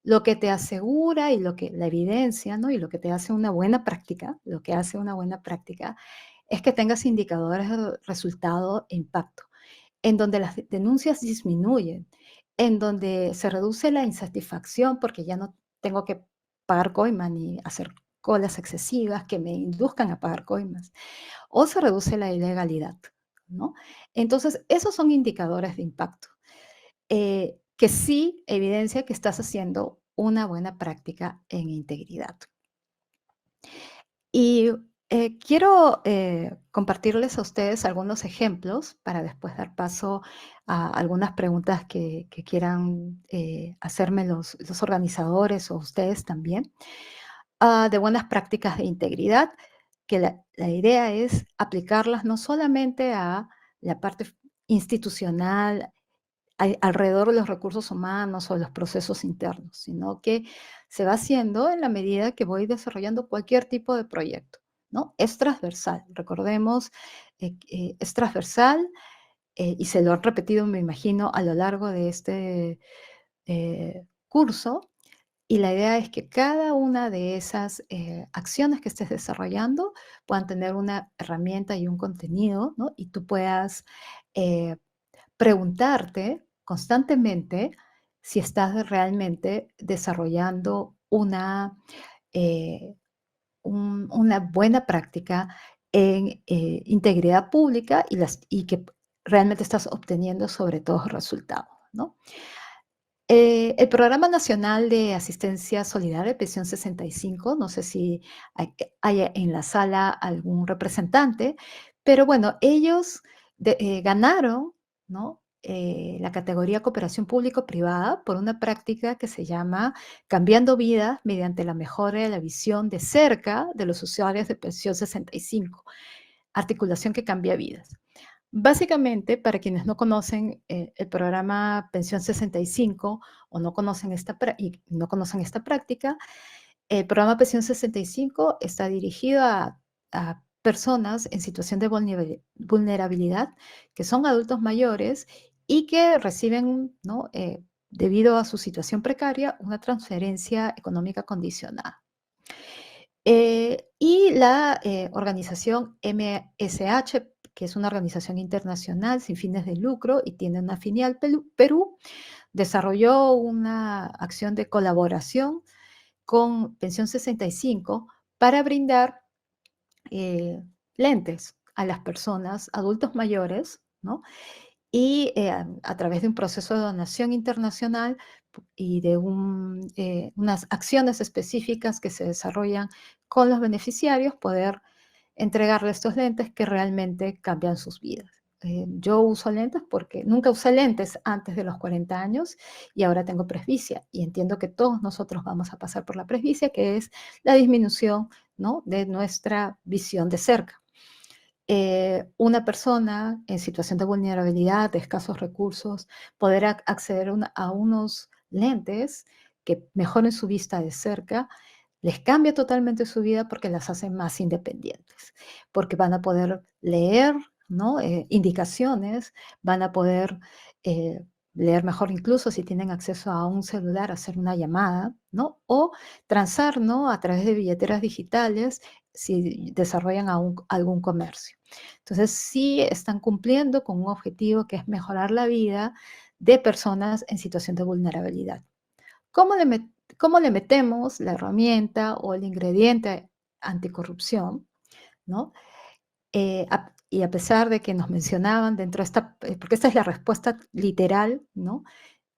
Lo que te asegura y lo que la evidencia, ¿no?, y lo que te hace una buena práctica, lo que hace una buena práctica es que tengas indicadores de resultado e impacto, en donde las denuncias disminuyen, en donde se reduce la insatisfacción porque ya no tengo que pagar coima ni hacer colas excesivas que me induzcan a pagar coimas, o se reduce la ilegalidad, ¿no? Entonces, esos son indicadores de impacto que sí evidencia que estás haciendo una buena práctica en integridad. Y quiero compartirles a ustedes algunos ejemplos para después dar paso a algunas preguntas que quieran hacerme los organizadores o ustedes también, de buenas prácticas de integridad, que la idea es aplicarlas no solamente a la parte institucional, alrededor de los recursos humanos o los procesos internos, sino que se va haciendo en la medida que voy desarrollando cualquier tipo de proyecto, ¿no? Es transversal, recordemos, es transversal y se lo han repetido, me imagino, a lo largo de este curso. Y la idea es que cada una de esas acciones que estés desarrollando puedan tener una herramienta y un contenido, ¿no? Y tú puedas eh, preguntarte constantemente si estás realmente desarrollando eh, una buena práctica en integridad pública y que realmente estás obteniendo sobre todo resultados, ¿no? El Programa Nacional de Asistencia Solidaria, Pensión 65, no sé si hay en la sala algún representante, pero bueno, ellos ganaron, ¿no?, la categoría cooperación público-privada por una práctica que se llama Cambiando Vidas mediante la mejora de la visión de cerca de los usuarios de Pensión 65, articulación que cambia vidas. Básicamente, para quienes no conocen el programa Pensión 65 o no conocen y no conocen esta práctica, el programa Pensión 65 está dirigido a personas en situación de vulnerabilidad, que son adultos mayores y que reciben, ¿no? Debido a su situación precaria, una transferencia económica condicionada. Y la organización MSH, que es una organización internacional sin fines de lucro y tiene una filial Perú, desarrolló una acción de colaboración con Pensión 65 para brindar lentes a las personas, adultos mayores, ¿no? Y a través de un proceso de donación internacional y de unas acciones específicas que se desarrollan con los beneficiarios, poder entregarle estos lentes que realmente cambian sus vidas. Yo uso lentes porque nunca usé lentes antes de los 40 años y ahora tengo presbicia y entiendo que todos nosotros vamos a pasar por la presbicia, que es la disminución, ¿no? De nuestra visión de cerca. Una persona en situación de vulnerabilidad, de escasos recursos, poder acceder a unos lentes que mejoren su vista de cerca, les cambia totalmente su vida porque las hace más independientes, porque van a poder leer, ¿no? Indicaciones, van a poder leer mejor incluso si tienen acceso a un celular, hacer una llamada, ¿no? O transar, ¿no? A través de billeteras digitales si desarrollan algún comercio. Entonces, sí están cumpliendo con un objetivo que es mejorar la vida de personas en situación de vulnerabilidad. ¿Cómo le, cómo le metemos la herramienta o el ingrediente anticorrupción? ¿No? Y a pesar de que nos mencionaban dentro de esta, porque esta es la respuesta literal, ¿no?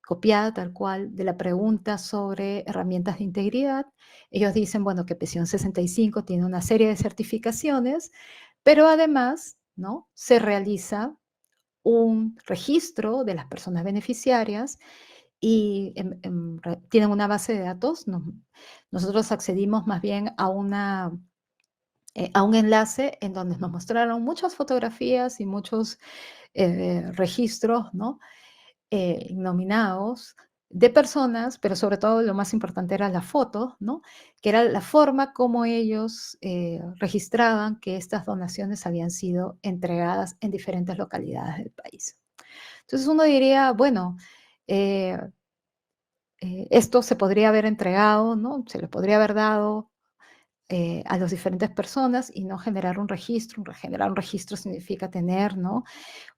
Copiada tal cual de la pregunta sobre herramientas de integridad, ellos dicen, bueno, que Pensión 65 tiene una serie de certificaciones, pero además, ¿no? Se realiza un registro de las personas beneficiarias y tienen una base de datos. Nosotros accedimos más bien a un enlace en donde nos mostraron muchas fotografías y muchos registros, ¿no? Nominados de personas, pero sobre todo lo más importante era la foto, ¿no? Que era la forma como ellos registraban que estas donaciones habían sido entregadas en diferentes localidades del país. Entonces uno diría, bueno, eh, esto se podría haber entregado, ¿no? Se le podría haber dado a las diferentes personas y no generar un registro. Generar un registro significa tener, ¿no?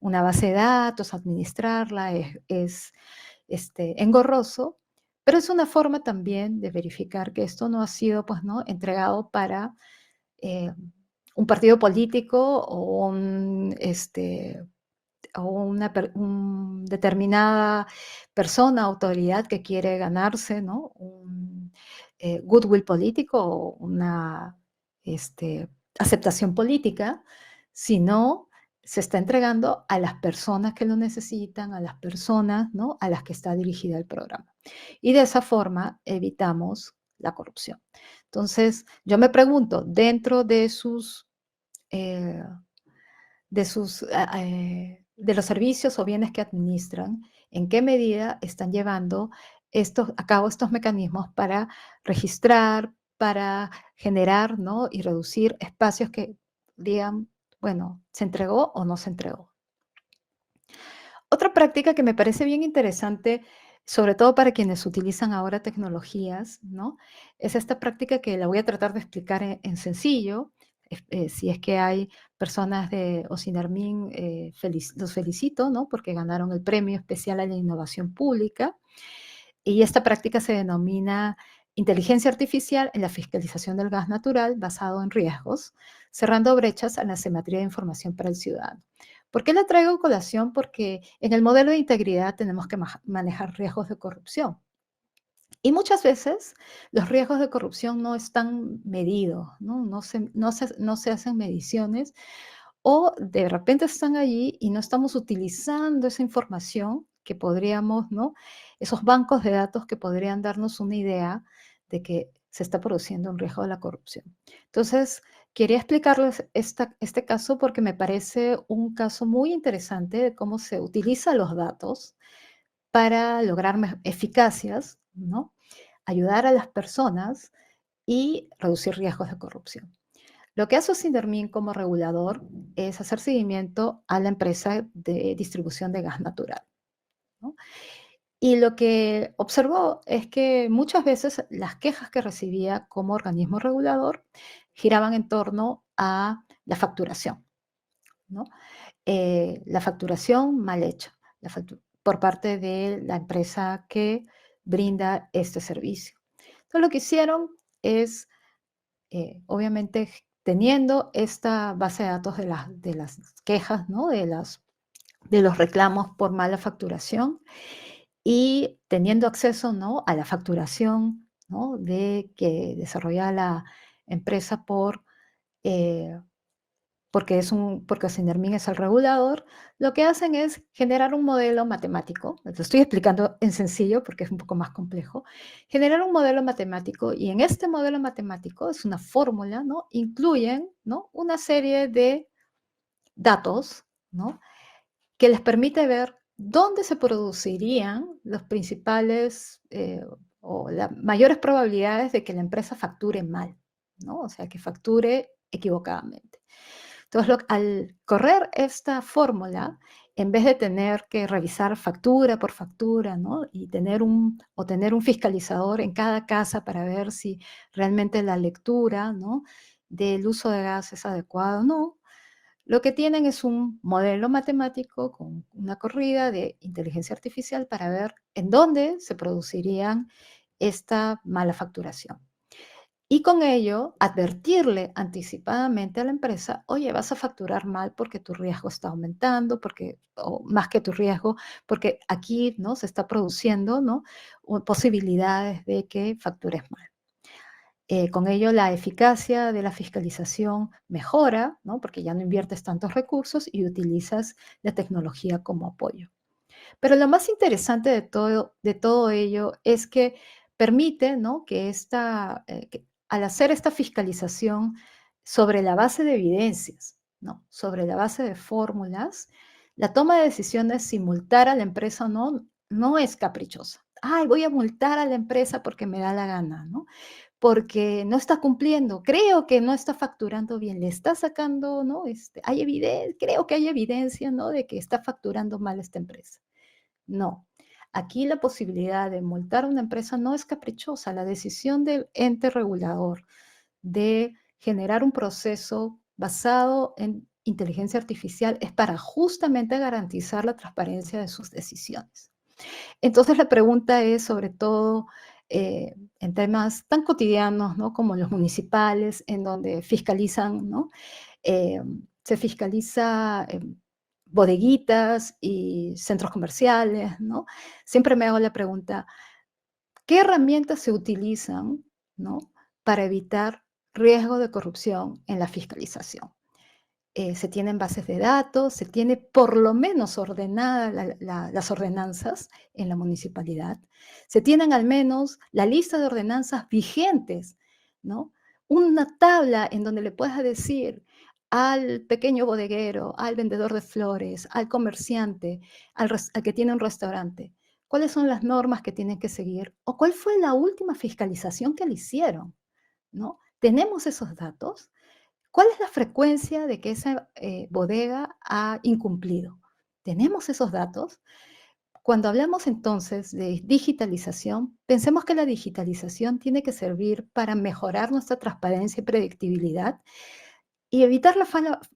Una base de datos, administrarla, es engorroso, pero es una forma también de verificar que esto no ha sido, pues, ¿no? Entregado para eh, un partido político o determinada persona, autoridad que quiere ganarse, ¿no? Un goodwill político o una aceptación política, sino se está entregando a las personas que lo necesitan, a las personas, ¿no? A las que está dirigida el programa. Y de esa forma evitamos la corrupción. Entonces, yo me pregunto, dentro eh, de los servicios o bienes que administran, en qué medida están llevando a cabo estos mecanismos para registrar, para generar, ¿no? Y reducir espacios que digan, bueno, ¿se entregó o no se entregó? Otra práctica que me parece bien interesante, sobre todo para quienes utilizan ahora tecnologías, ¿no? Es esta práctica que la voy a tratar de explicar en sencillo. Si es que hay personas de Ocinermin, los felicito, ¿no? Porque ganaron el premio especial a la innovación pública. Y esta práctica se denomina inteligencia artificial en la fiscalización del gas natural basado en riesgos, cerrando brechas a la simetría de información para el ciudadano. ¿Por qué la traigo a colación? Porque en el modelo de integridad tenemos que manejar riesgos de corrupción. Y muchas veces los riesgos de corrupción no están medidos, ¿no? No se hacen mediciones o de repente están allí y no estamos utilizando esa información que podríamos, ¿no? Esos bancos de datos que podrían darnos una idea de que se está produciendo un riesgo de la corrupción. Entonces, quería explicarles este caso porque me parece un caso muy interesante de cómo se utilizan los datos para lograr eficacias, ¿no? Ayudar a las personas y reducir riesgos de corrupción. Lo que hace Sindermin como regulador es hacer seguimiento a la empresa de distribución de gas natural, ¿no? Y lo que observó es que muchas veces las quejas que recibía como organismo regulador giraban en torno a la facturación, ¿no? La facturación mal hecha, por parte de la empresa que brinda este servicio. Entonces, lo que hicieron es, obviamente, teniendo esta base de datos de las quejas, ¿no? De los reclamos por mala facturación y teniendo acceso, ¿no? A la facturación, ¿no? De que desarrolla la empresa eh, porque Sindermin es el regulador, lo que hacen es generar un modelo matemático. Lo estoy explicando en sencillo porque es un poco más complejo. Generar un modelo matemático y en este modelo matemático es una fórmula, ¿no? Incluyen, ¿no? Una serie de datos, ¿no? Que les permite ver dónde se producirían los principales o las mayores probabilidades de que la empresa facture mal, ¿no? O sea, que facture equivocadamente. Entonces, al correr esta fórmula, en vez de tener que revisar factura por factura, ¿no? Y tener un fiscalizador en cada casa para ver si realmente la lectura, ¿no? Del uso de gas es adecuado o no, lo que tienen es un modelo matemático con una corrida de inteligencia artificial para ver en dónde se producirían esta mala facturación. Y con ello, advertirle anticipadamente a la empresa, oye, vas a facturar mal porque tu riesgo está aumentando, o más que tu riesgo, porque aquí, ¿no? Se está produciendo, ¿no? Posibilidades de que factures mal. Con ello, la eficacia de la fiscalización mejora, ¿no? Porque ya no inviertes tantos recursos y utilizas la tecnología como apoyo. Pero lo más interesante de todo ello es que permite, ¿no? Que al hacer esta fiscalización sobre la base de evidencias, ¿no? Sobre la base de fórmulas, la toma de decisiones si multar a la empresa o no es caprichosa. Ay, voy a multar a la empresa porque me da la gana, ¿no? Porque no está cumpliendo, creo que no está facturando bien, le está sacando, ¿no? Creo que hay evidencia, ¿no? De que está facturando mal esta empresa. No, aquí la posibilidad de multar a una empresa no es caprichosa, la decisión del ente regulador de generar un proceso basado en inteligencia artificial es para justamente garantizar la transparencia de sus decisiones. Entonces, la pregunta es, sobre todo, en temas tan cotidianos, ¿no? Como los municipales, en donde fiscalizan, ¿no? Se fiscaliza, bodeguitas y centros comerciales, ¿no? Siempre me hago la pregunta, ¿qué herramientas se utilizan, ¿no? Para evitar riesgo de corrupción en la fiscalización? Se tienen bases de datos, se tiene por lo menos ordenadas las ordenanzas en la municipalidad, se tienen al menos la lista de ordenanzas vigentes, ¿no? Una tabla en donde le puedas decir al pequeño bodeguero, al vendedor de flores, al comerciante, al que tiene un restaurante, cuáles son las normas que tienen que seguir o cuál fue la última fiscalización que le hicieron, ¿no? ¿Tenemos esos datos? ¿Cuál es la frecuencia de que esa bodega ha incumplido? ¿Tenemos esos datos? Cuando hablamos entonces de digitalización, pensemos que la digitalización tiene que servir para mejorar nuestra transparencia y predictibilidad y evitar la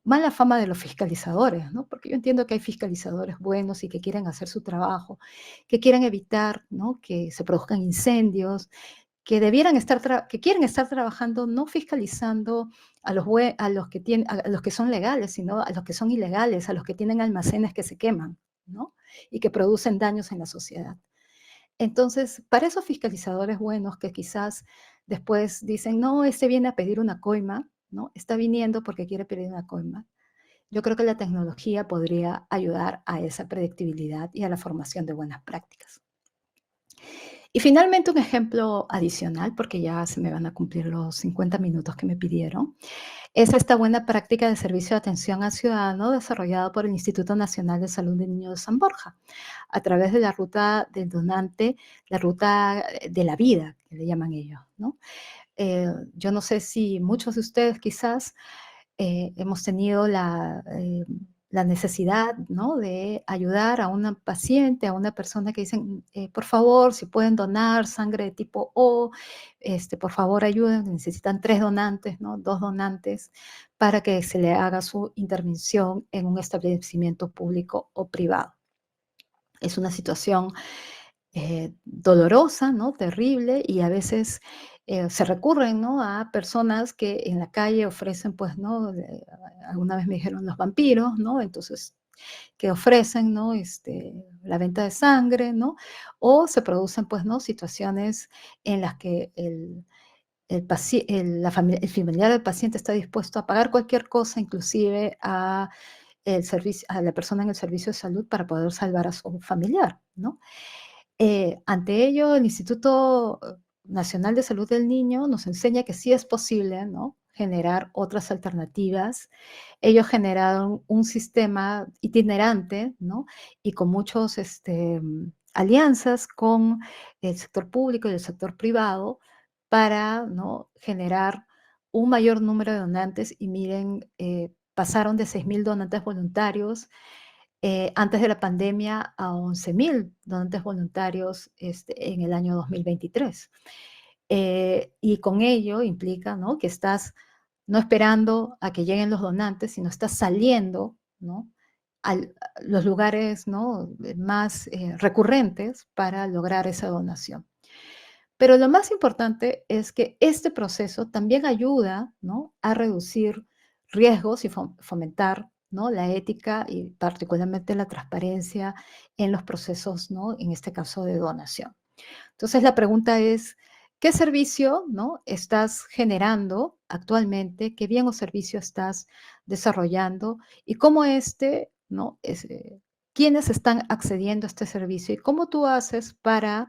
mala fama de los fiscalizadores, ¿no? Porque yo entiendo que hay fiscalizadores buenos y que quieren hacer su trabajo, que quieren evitar, ¿no? Que se produzcan incendios, que quieren estar trabajando, no fiscalizando a los que son legales, sino a los que son ilegales, a los que tienen almacenes que se queman, ¿no? Y que producen daños en la sociedad. Entonces, para esos fiscalizadores buenos que quizás después dicen: "No, este viene a pedir una coima", ¿no? Está viniendo porque quiere pedir una coima. Yo creo que la tecnología podría ayudar a esa predictibilidad y a la formación de buenas prácticas. Y finalmente un ejemplo adicional, porque ya se me van a cumplir los 50 minutos que me pidieron, es esta buena práctica de servicio de atención al ciudadano desarrollado por el Instituto Nacional de Salud del Niño de San Borja, a través de la ruta del donante, la ruta de la vida, que le llaman ellos, ¿no? Yo no sé si muchos de ustedes quizás hemos tenido la necesidad, ¿no?, de ayudar a una paciente, a una persona que dicen, por favor, si pueden donar sangre de tipo O, por favor ayuden, necesitan 3 donantes, ¿no?, 2 donantes, para que se le haga su intervención en un establecimiento público o privado. Es una situación dolorosa, ¿no? Terrible, y a veces se recurren, ¿no?, a personas que en la calle ofrecen, pues, ¿no? Alguna vez me dijeron los vampiros, ¿no? Entonces, que ofrecen, ¿no? La venta de sangre, ¿no? O se producen, pues, ¿no?, situaciones en las que el familiar del paciente está dispuesto a pagar cualquier cosa, inclusive a la persona en el servicio de salud para poder salvar a su familiar, ¿no? Ante ello, el Instituto Nacional de Salud del Niño nos enseña que sí es posible, ¿no?, generar otras alternativas. Ellos generaron un sistema itinerante, ¿no?, y con muchos, alianzas con el sector público y el sector privado para, ¿no?, generar un mayor número de donantes. Y miren, pasaron de 6.000 donantes voluntarios antes de la pandemia a 11.000 donantes voluntarios en el año 2023. Y con ello implica, ¿no?, que estás no esperando a que lleguen los donantes, sino estás saliendo, ¿no?, a los lugares, ¿no?, más recurrentes para lograr esa donación. Pero lo más importante es que este proceso también ayuda, ¿no?, a reducir riesgos y fomentar, ¿no?, la ética y particularmente la transparencia en los procesos, ¿no?, en este caso de donación. Entonces la pregunta es, ¿qué servicio, ¿no?, estás generando actualmente? ¿Qué bien o servicio estás desarrollando? Y cómo ¿no?, quiénes están accediendo a este servicio y cómo tú haces para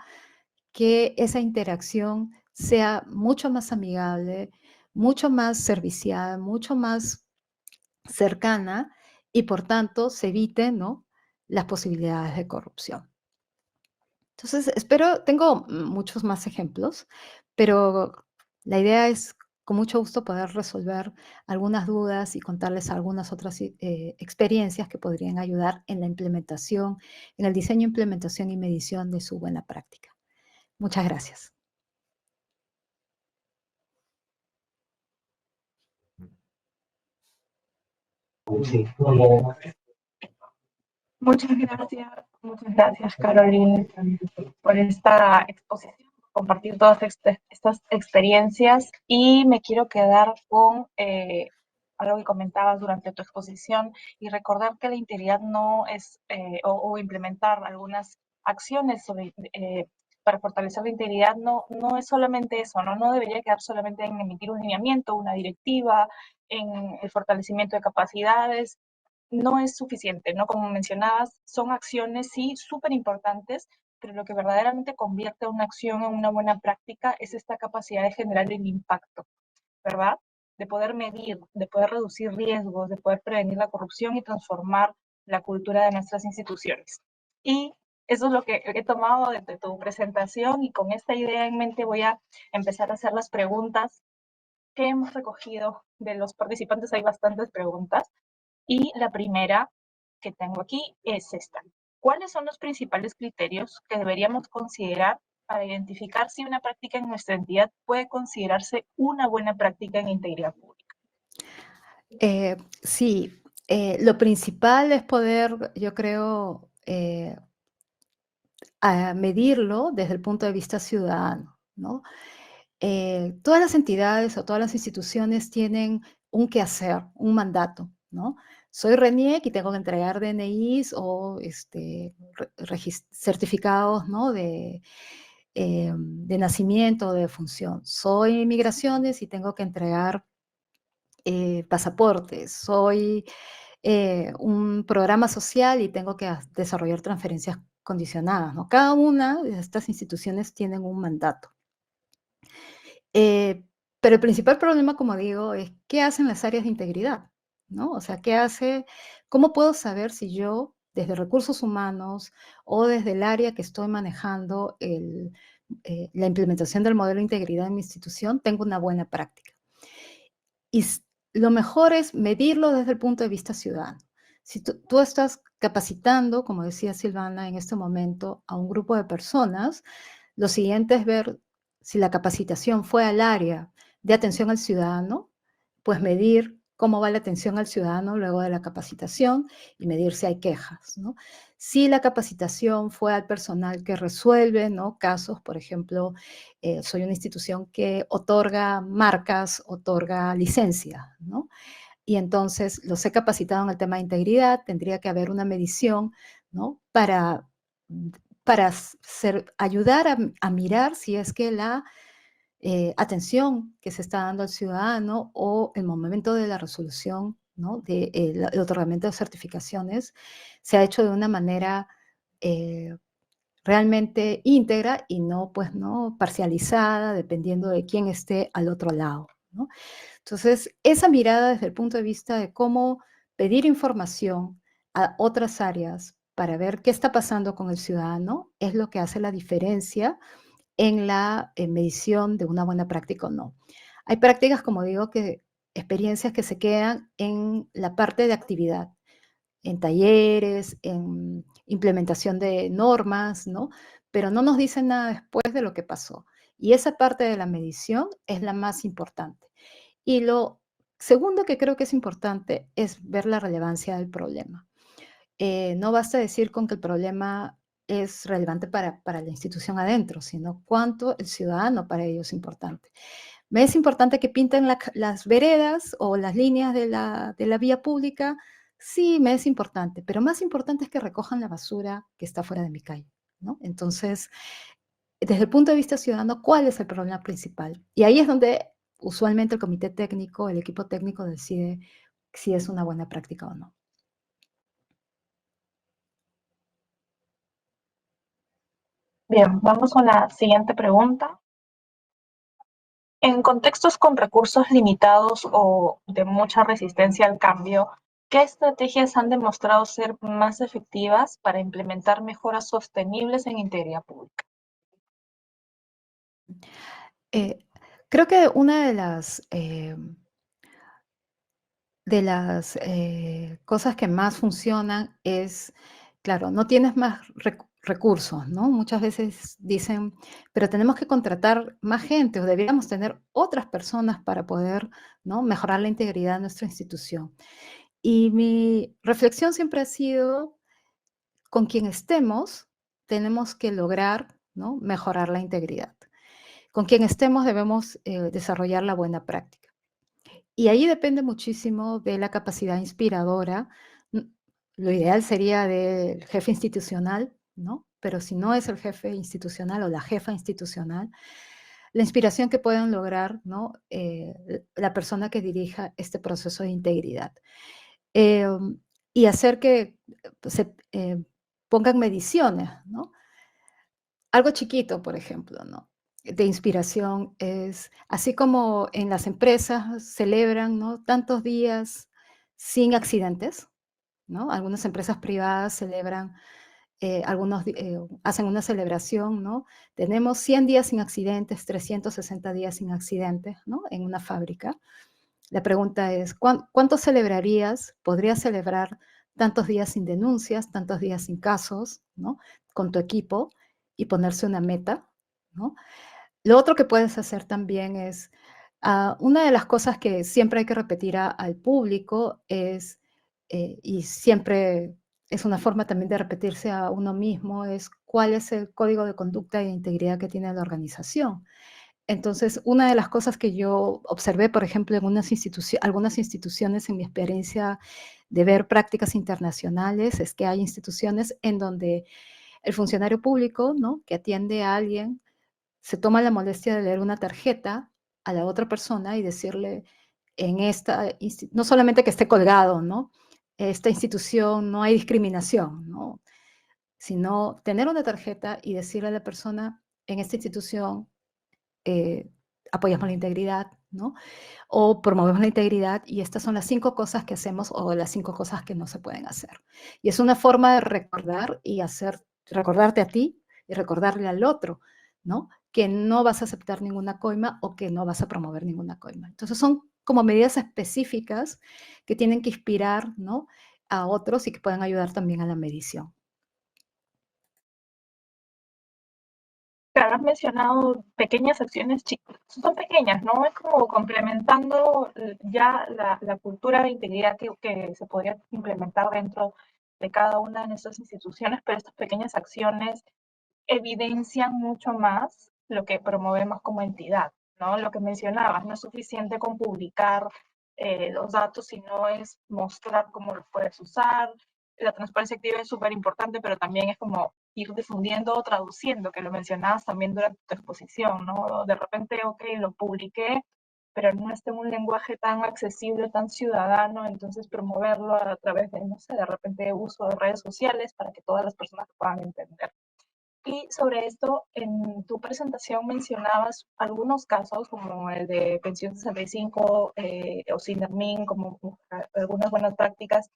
que esa interacción sea mucho más amigable, mucho más servicial, mucho más cercana y por tanto se eviten, ¿no?, las posibilidades de corrupción. Entonces, tengo muchos más ejemplos, pero la idea es con mucho gusto poder resolver algunas dudas y contarles algunas otras experiencias que podrían ayudar en la implementación, en el diseño, implementación y medición de su buena práctica. Muchas gracias. Sí. Muchas gracias, Caroline, por esta exposición, por compartir todas estas experiencias. Y me quiero quedar con algo que comentabas durante tu exposición y recordar que la integridad no es, o implementar algunas acciones para fortalecer la integridad no es solamente eso, ¿no? No debería quedar solamente en emitir un lineamiento, una directiva, en el fortalecimiento de capacidades. No es suficiente, ¿no? Como mencionabas, son acciones, sí, súper importantes, pero lo que verdaderamente convierte una acción en una buena práctica es esta capacidad de generar el impacto, ¿verdad? De poder medir, de poder reducir riesgos, de poder prevenir la corrupción y transformar la cultura de nuestras instituciones. Y eso es lo que he tomado de tu presentación, y con esta idea en mente voy a empezar a hacer las preguntas que hemos recogido de los participantes. Hay bastantes preguntas. Y la primera que tengo aquí es esta. ¿Cuáles son los principales criterios que deberíamos considerar para identificar si una práctica en nuestra entidad puede considerarse una buena práctica en integridad pública? Sí, lo principal es poder, yo creo, a medirlo desde el punto de vista ciudadano, ¿no? Todas las entidades o todas las instituciones tienen un quehacer, un mandato, ¿no? Soy RENIEC y tengo que entregar DNIs o certificados, ¿no?, de nacimiento o de función. Soy Migraciones y tengo que entregar pasaportes. Soy un programa social y tengo que desarrollar transferencias condicionadas, ¿no? Cada una de estas instituciones tienen un mandato. Pero el principal problema, como digo, es qué hacen las áreas de integridad, ¿no? O sea, cómo puedo saber si yo, desde recursos humanos o desde el área que estoy manejando la implementación del modelo de integridad en mi institución, tengo una buena práctica. Y lo mejor es medirlo desde el punto de vista ciudadano. Si tú estás capacitando, como decía Silvana en este momento, a un grupo de personas, lo siguiente es ver si la capacitación fue al área de atención al ciudadano, pues medir cómo va la atención al ciudadano luego de la capacitación y medir si hay quejas, ¿no? Si la capacitación fue al personal que resuelve, ¿no? Casos, por ejemplo, soy una institución que otorga marcas, otorga licencias, ¿no? Y entonces los he capacitado en el tema de integridad, tendría que haber una medición, ¿no? Para ayudar a mirar si es que la atención que se está dando al ciudadano o el momento de la resolución, ¿no? El otorgamiento de certificaciones se ha hecho de una manera realmente íntegra y no, pues, no parcializada, dependiendo de quién esté al otro lado, ¿no? Entonces, esa mirada desde el punto de vista de cómo pedir información a otras áreas para ver qué está pasando con el ciudadano es lo que hace la diferencia en la medición de una buena práctica o no. Hay prácticas, como digo, experiencias que se quedan en la parte de actividad, en talleres, en implementación de normas, ¿no? Pero no nos dicen nada después de lo que pasó. Y esa parte de la medición es la más importante. Y lo segundo que creo que es importante es ver la relevancia del problema. No basta decir con que el problema es relevante para la institución adentro, sino cuánto el ciudadano para ello es importante. ¿Me es importante que pinten las veredas o las líneas de la vía pública? Sí, me es importante, pero más importante es que recojan la basura que está fuera de mi calle, ¿no? Entonces, desde el punto de vista ciudadano, ¿cuál es el problema principal? Y ahí es donde usualmente el comité técnico, el equipo técnico decide si es una buena práctica o no. Bien, vamos con la siguiente pregunta. En contextos con recursos limitados o de mucha resistencia al cambio, ¿qué estrategias han demostrado ser más efectivas para implementar mejoras sostenibles en integridad pública? Eh, Creo que una de las cosas que más funcionan es, claro, no tienes más recursos, ¿no? Muchas veces dicen, pero tenemos que contratar más gente o deberíamos tener otras personas para poder, ¿no? Mejorar la integridad de nuestra institución. Y mi reflexión siempre ha sido, con quien estemos, tenemos que lograr, ¿no? Mejorar la integridad. Con quien estemos debemos desarrollar la buena práctica. Y ahí depende muchísimo de la capacidad inspiradora. Mm, lo ideal sería del jefe institucional, ¿no? Pero si no es el jefe institucional o la jefa institucional, la inspiración que pueden lograr, ¿no? La persona que dirija este proceso de integridad. Em, y hacer que se pongan mediciones, ¿no? Algo chiquito, por ejemplo, ¿no? De inspiración es, así como en las empresas celebran, ¿no? Tantos días sin accidentes, ¿no? Algunas empresas privadas celebran, hacen una celebración, ¿no? Tenemos 100 días sin accidentes, 360 días sin accidentes, ¿no? En una fábrica. La pregunta es, ¿cuánto celebrarías? ¿Podrías celebrar tantos días sin denuncias, tantos días sin casos, ¿no? Con tu equipo y ponerse una meta, ¿no? Lo otro que puedes hacer también es, una de las cosas que siempre hay que repetir al público es, y siempre es una forma también de repetirse a uno mismo, es cuál es el código de conducta e integridad que tiene la organización. Entonces, una de las cosas que yo observé, por ejemplo, en algunas instituciones, en mi experiencia de ver prácticas internacionales, es que hay instituciones en donde el funcionario público, ¿no? Que atiende a alguien, se toma la molestia de leer una tarjeta a la otra persona y decirle no solamente que esté colgado, ¿no? Esta institución no hay discriminación, ¿no? sino tener una tarjeta y decirle a la persona, en esta institución eh, apoyamos la integridad, ¿no? O promovemos la integridad y estas son las 5 cosas que hacemos o las 5 cosas que no se pueden hacer. Y es una forma de recordar y recordarte a ti y recordarle al otro, ¿no? Que no vas a aceptar ninguna coima o que no vas a promover ninguna coima. Entonces son como medidas específicas que tienen que inspirar, ¿no? A otros y que puedan ayudar también a la medición. Claro, has mencionado pequeñas acciones chicas. Son pequeñas, ¿no? Es como complementando ya la cultura de integridad que se podría implementar dentro de cada una de nuestras instituciones, pero estas pequeñas acciones evidencian mucho más lo que promovemos como entidad, ¿no? Lo que mencionabas, no es suficiente con publicar los datos, sino es mostrar cómo los puedes usar. La transparencia activa es súper importante, pero también es como ir difundiendo o traduciendo, que lo mencionabas también durante tu exposición, ¿no? De repente, ok, lo publiqué, pero no está en un lenguaje tan accesible, tan ciudadano, entonces promoverlo a través de, no sé, de repente uso de redes sociales para que todas las personas lo puedan entender. Y sobre esto, en tu presentación mencionabas algunos casos, como el de Pensión 65 o Sinarmin, como algunas buenas prácticas,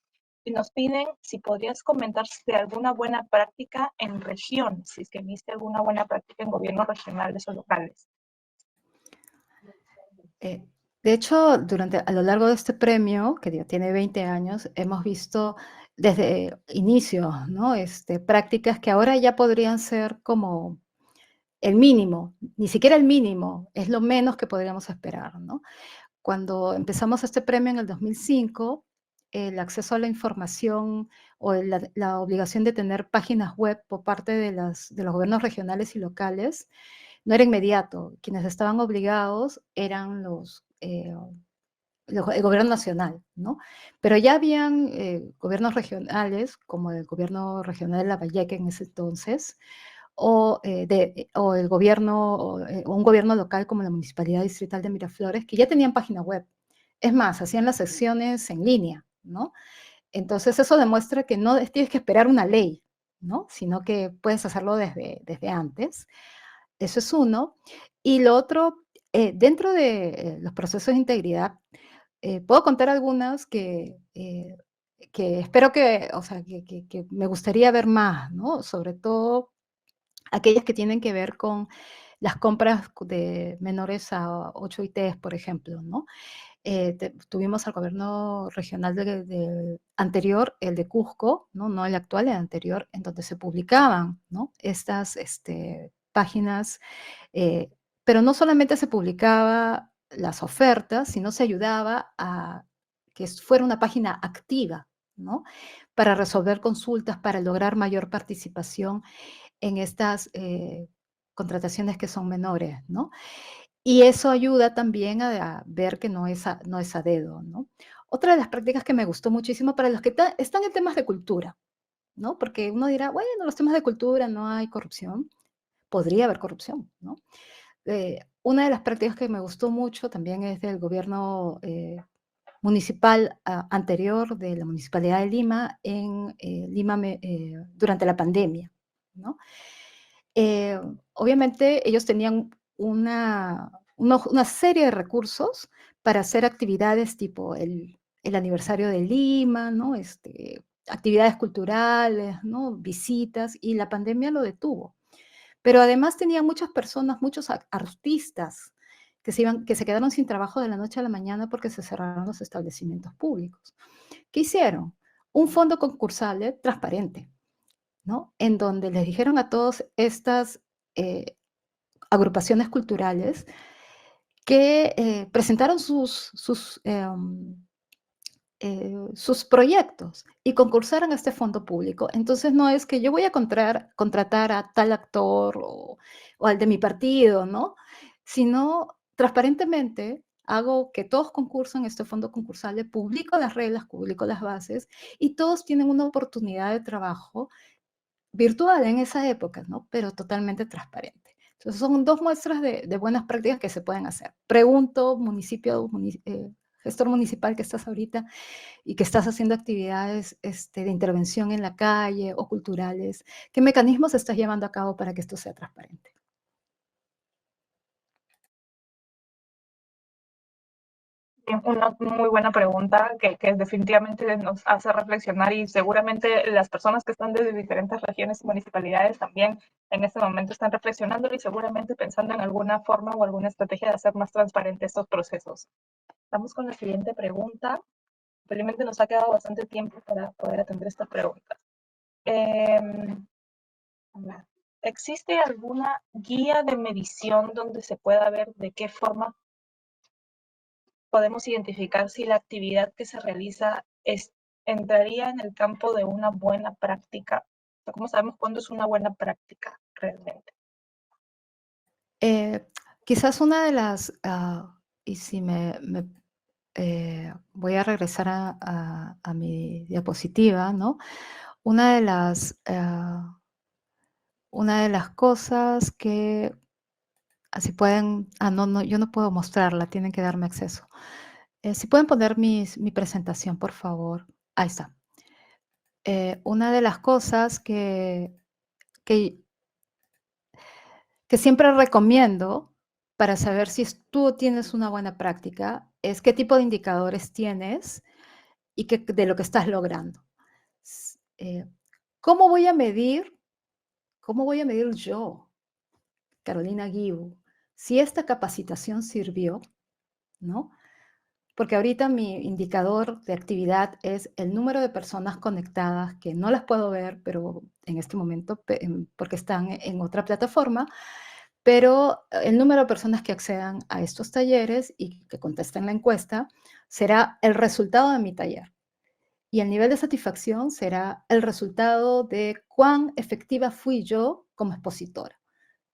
y nos piden si podrías comentar de alguna buena práctica en región, si es que viste alguna buena práctica en gobiernos regionales o locales. Eh, de hecho, a lo largo de este premio, que ya tiene 20 años, hemos visto desde inicio, ¿no? Prácticas que ahora ya podrían ser como el mínimo, ni siquiera el mínimo, es lo menos que podríamos esperar, ¿no? Cuando empezamos este premio en el 2005, el acceso a la información o la obligación de tener páginas web por parte de los gobiernos regionales y locales no era inmediato. Quienes estaban obligados eran el gobierno nacional, ¿no? Pero ya habían gobiernos regionales, como el gobierno regional de Lambayeque en ese entonces, o el gobierno, o un gobierno local como la Municipalidad Distrital de Miraflores, que ya tenían página web. Es más, hacían las secciones en línea, ¿no? Entonces eso demuestra que no tienes que esperar una ley, ¿no? Sino que puedes hacerlo desde antes. Eso es uno. Y lo otro, dentro de los procesos de integridad, puedo contar algunas que espero que, o sea, que me gustaría ver más, ¿no? Sobre todo aquellas que tienen que ver con las compras de menores a 8 ITs, por ejemplo, ¿no? Tuvimos al gobierno regional anterior, el de Cusco, ¿no? No el actual, el anterior, en donde se publicaban, ¿no? Estas páginas, eh, pero no solamente se publicaba las ofertas, sino se ayudaba a que fuera una página activa, ¿no? Para resolver consultas, para lograr mayor participación en estas contrataciones que son menores, ¿no? Y eso ayuda también a ver que no es a dedo, ¿no? Otra de las prácticas que me gustó muchísimo para los que están en temas de cultura, ¿no? Porque uno dirá, bueno, los temas de cultura no hay corrupción, podría haber corrupción, ¿no? Una de las prácticas que me gustó mucho también es del gobierno municipal anterior de la Municipalidad de Lima en Lima durante la pandemia, ¿no? Eh, Obviamente ellos tenían una serie de recursos para hacer actividades tipo el aniversario de Lima, ¿no? Actividades culturales, ¿no? Visitas, y la pandemia lo detuvo. Pero además tenían muchas personas, muchos artistas que se quedaron sin trabajo de la noche a la mañana porque se cerraron los establecimientos públicos. ¿Qué hicieron? Un fondo concursable transparente, ¿no? En donde les dijeron a todas estas eh, agrupaciones culturales que presentaron sus proyectos y concursaron a este fondo público. Entonces no es que yo voy a contratar a tal actor o al de mi partido, ¿no? Sino transparentemente hago que todos concursan este fondo concursable, publico las reglas, publico las bases y todos tienen una oportunidad de trabajo virtual en esa época, ¿no? Pero totalmente transparente. Entonces son dos muestras de buenas prácticas que se pueden hacer. Pregunto gestor municipal que estás ahorita y que estás haciendo actividades de intervención en la calle o culturales, ¿qué mecanismos estás llevando a cabo para que esto sea transparente? Una muy buena pregunta que definitivamente nos hace reflexionar y seguramente las personas que están desde diferentes regiones y municipalidades también en este momento están reflexionando y seguramente pensando en alguna forma o alguna estrategia de hacer más transparentes estos procesos. Vamos con la siguiente pregunta. Felizmente nos ha quedado bastante tiempo para poder atender esta pregunta. Eh, ¿Existe alguna guía de medición donde se pueda ver de qué forma podemos identificar si la actividad que se realiza entraría en el campo de una buena práctica? O sea, ¿cómo sabemos cuándo es una buena práctica realmente? Eh, Quizás una de las, y si voy a regresar a mi diapositiva, ¿no? Una de las, una de las cosas que así pueden, no, yo no puedo mostrarla, tienen que darme acceso. Si pueden poner mi presentación, por favor. Ahí está. Una de las cosas que, que siempre recomiendo para saber si tú tienes una buena práctica es qué tipo de indicadores tienes y de lo que estás logrando. S- eh, ¿Cómo voy a medir? ¿Cómo voy a medir yo, Carolina Guibu, si esta capacitación sirvió, ¿no? Porque ahorita mi indicador de actividad es el número de personas conectadas, que no las puedo ver, pero en este momento, porque están en otra plataforma, pero el número de personas que accedan a estos talleres y que contesten la encuesta será el resultado de mi taller. Y el nivel de satisfacción será el resultado de cuán efectiva fui yo como expositora.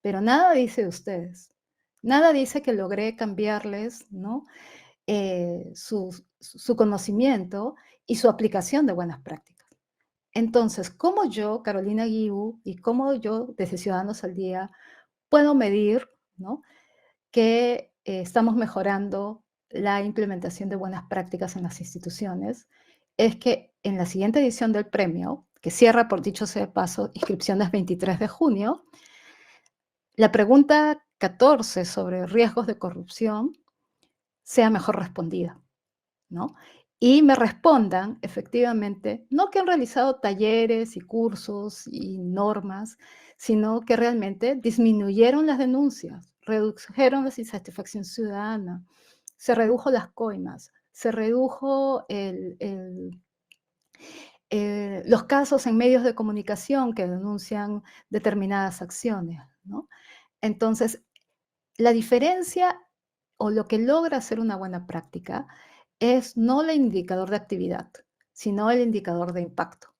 Pero nada dice de ustedes. Nada dice que logré cambiarles, ¿no? Su conocimiento y su aplicación de buenas prácticas. Entonces, ¿cómo yo, Carolina Guibu, y cómo yo, desde Ciudadanos al Día, puedo medir, ¿no?, que estamos mejorando la implementación de buenas prácticas en las instituciones? Es que en la siguiente edición del premio, que cierra, por dicho sea de paso, inscripciones 23 de junio, la pregunta 14 sobre riesgos de corrupción sea mejor respondida, ¿no? Y me respondan efectivamente, no que han realizado talleres y cursos y normas, sino que realmente disminuyeron las denuncias, redujeron la insatisfacción ciudadana, se redujo las coimas, se redujo los casos en medios de comunicación que denuncian determinadas acciones, ¿no? Entonces, la diferencia o lo que logra ser una buena práctica es no el indicador de actividad, sino el indicador de impacto.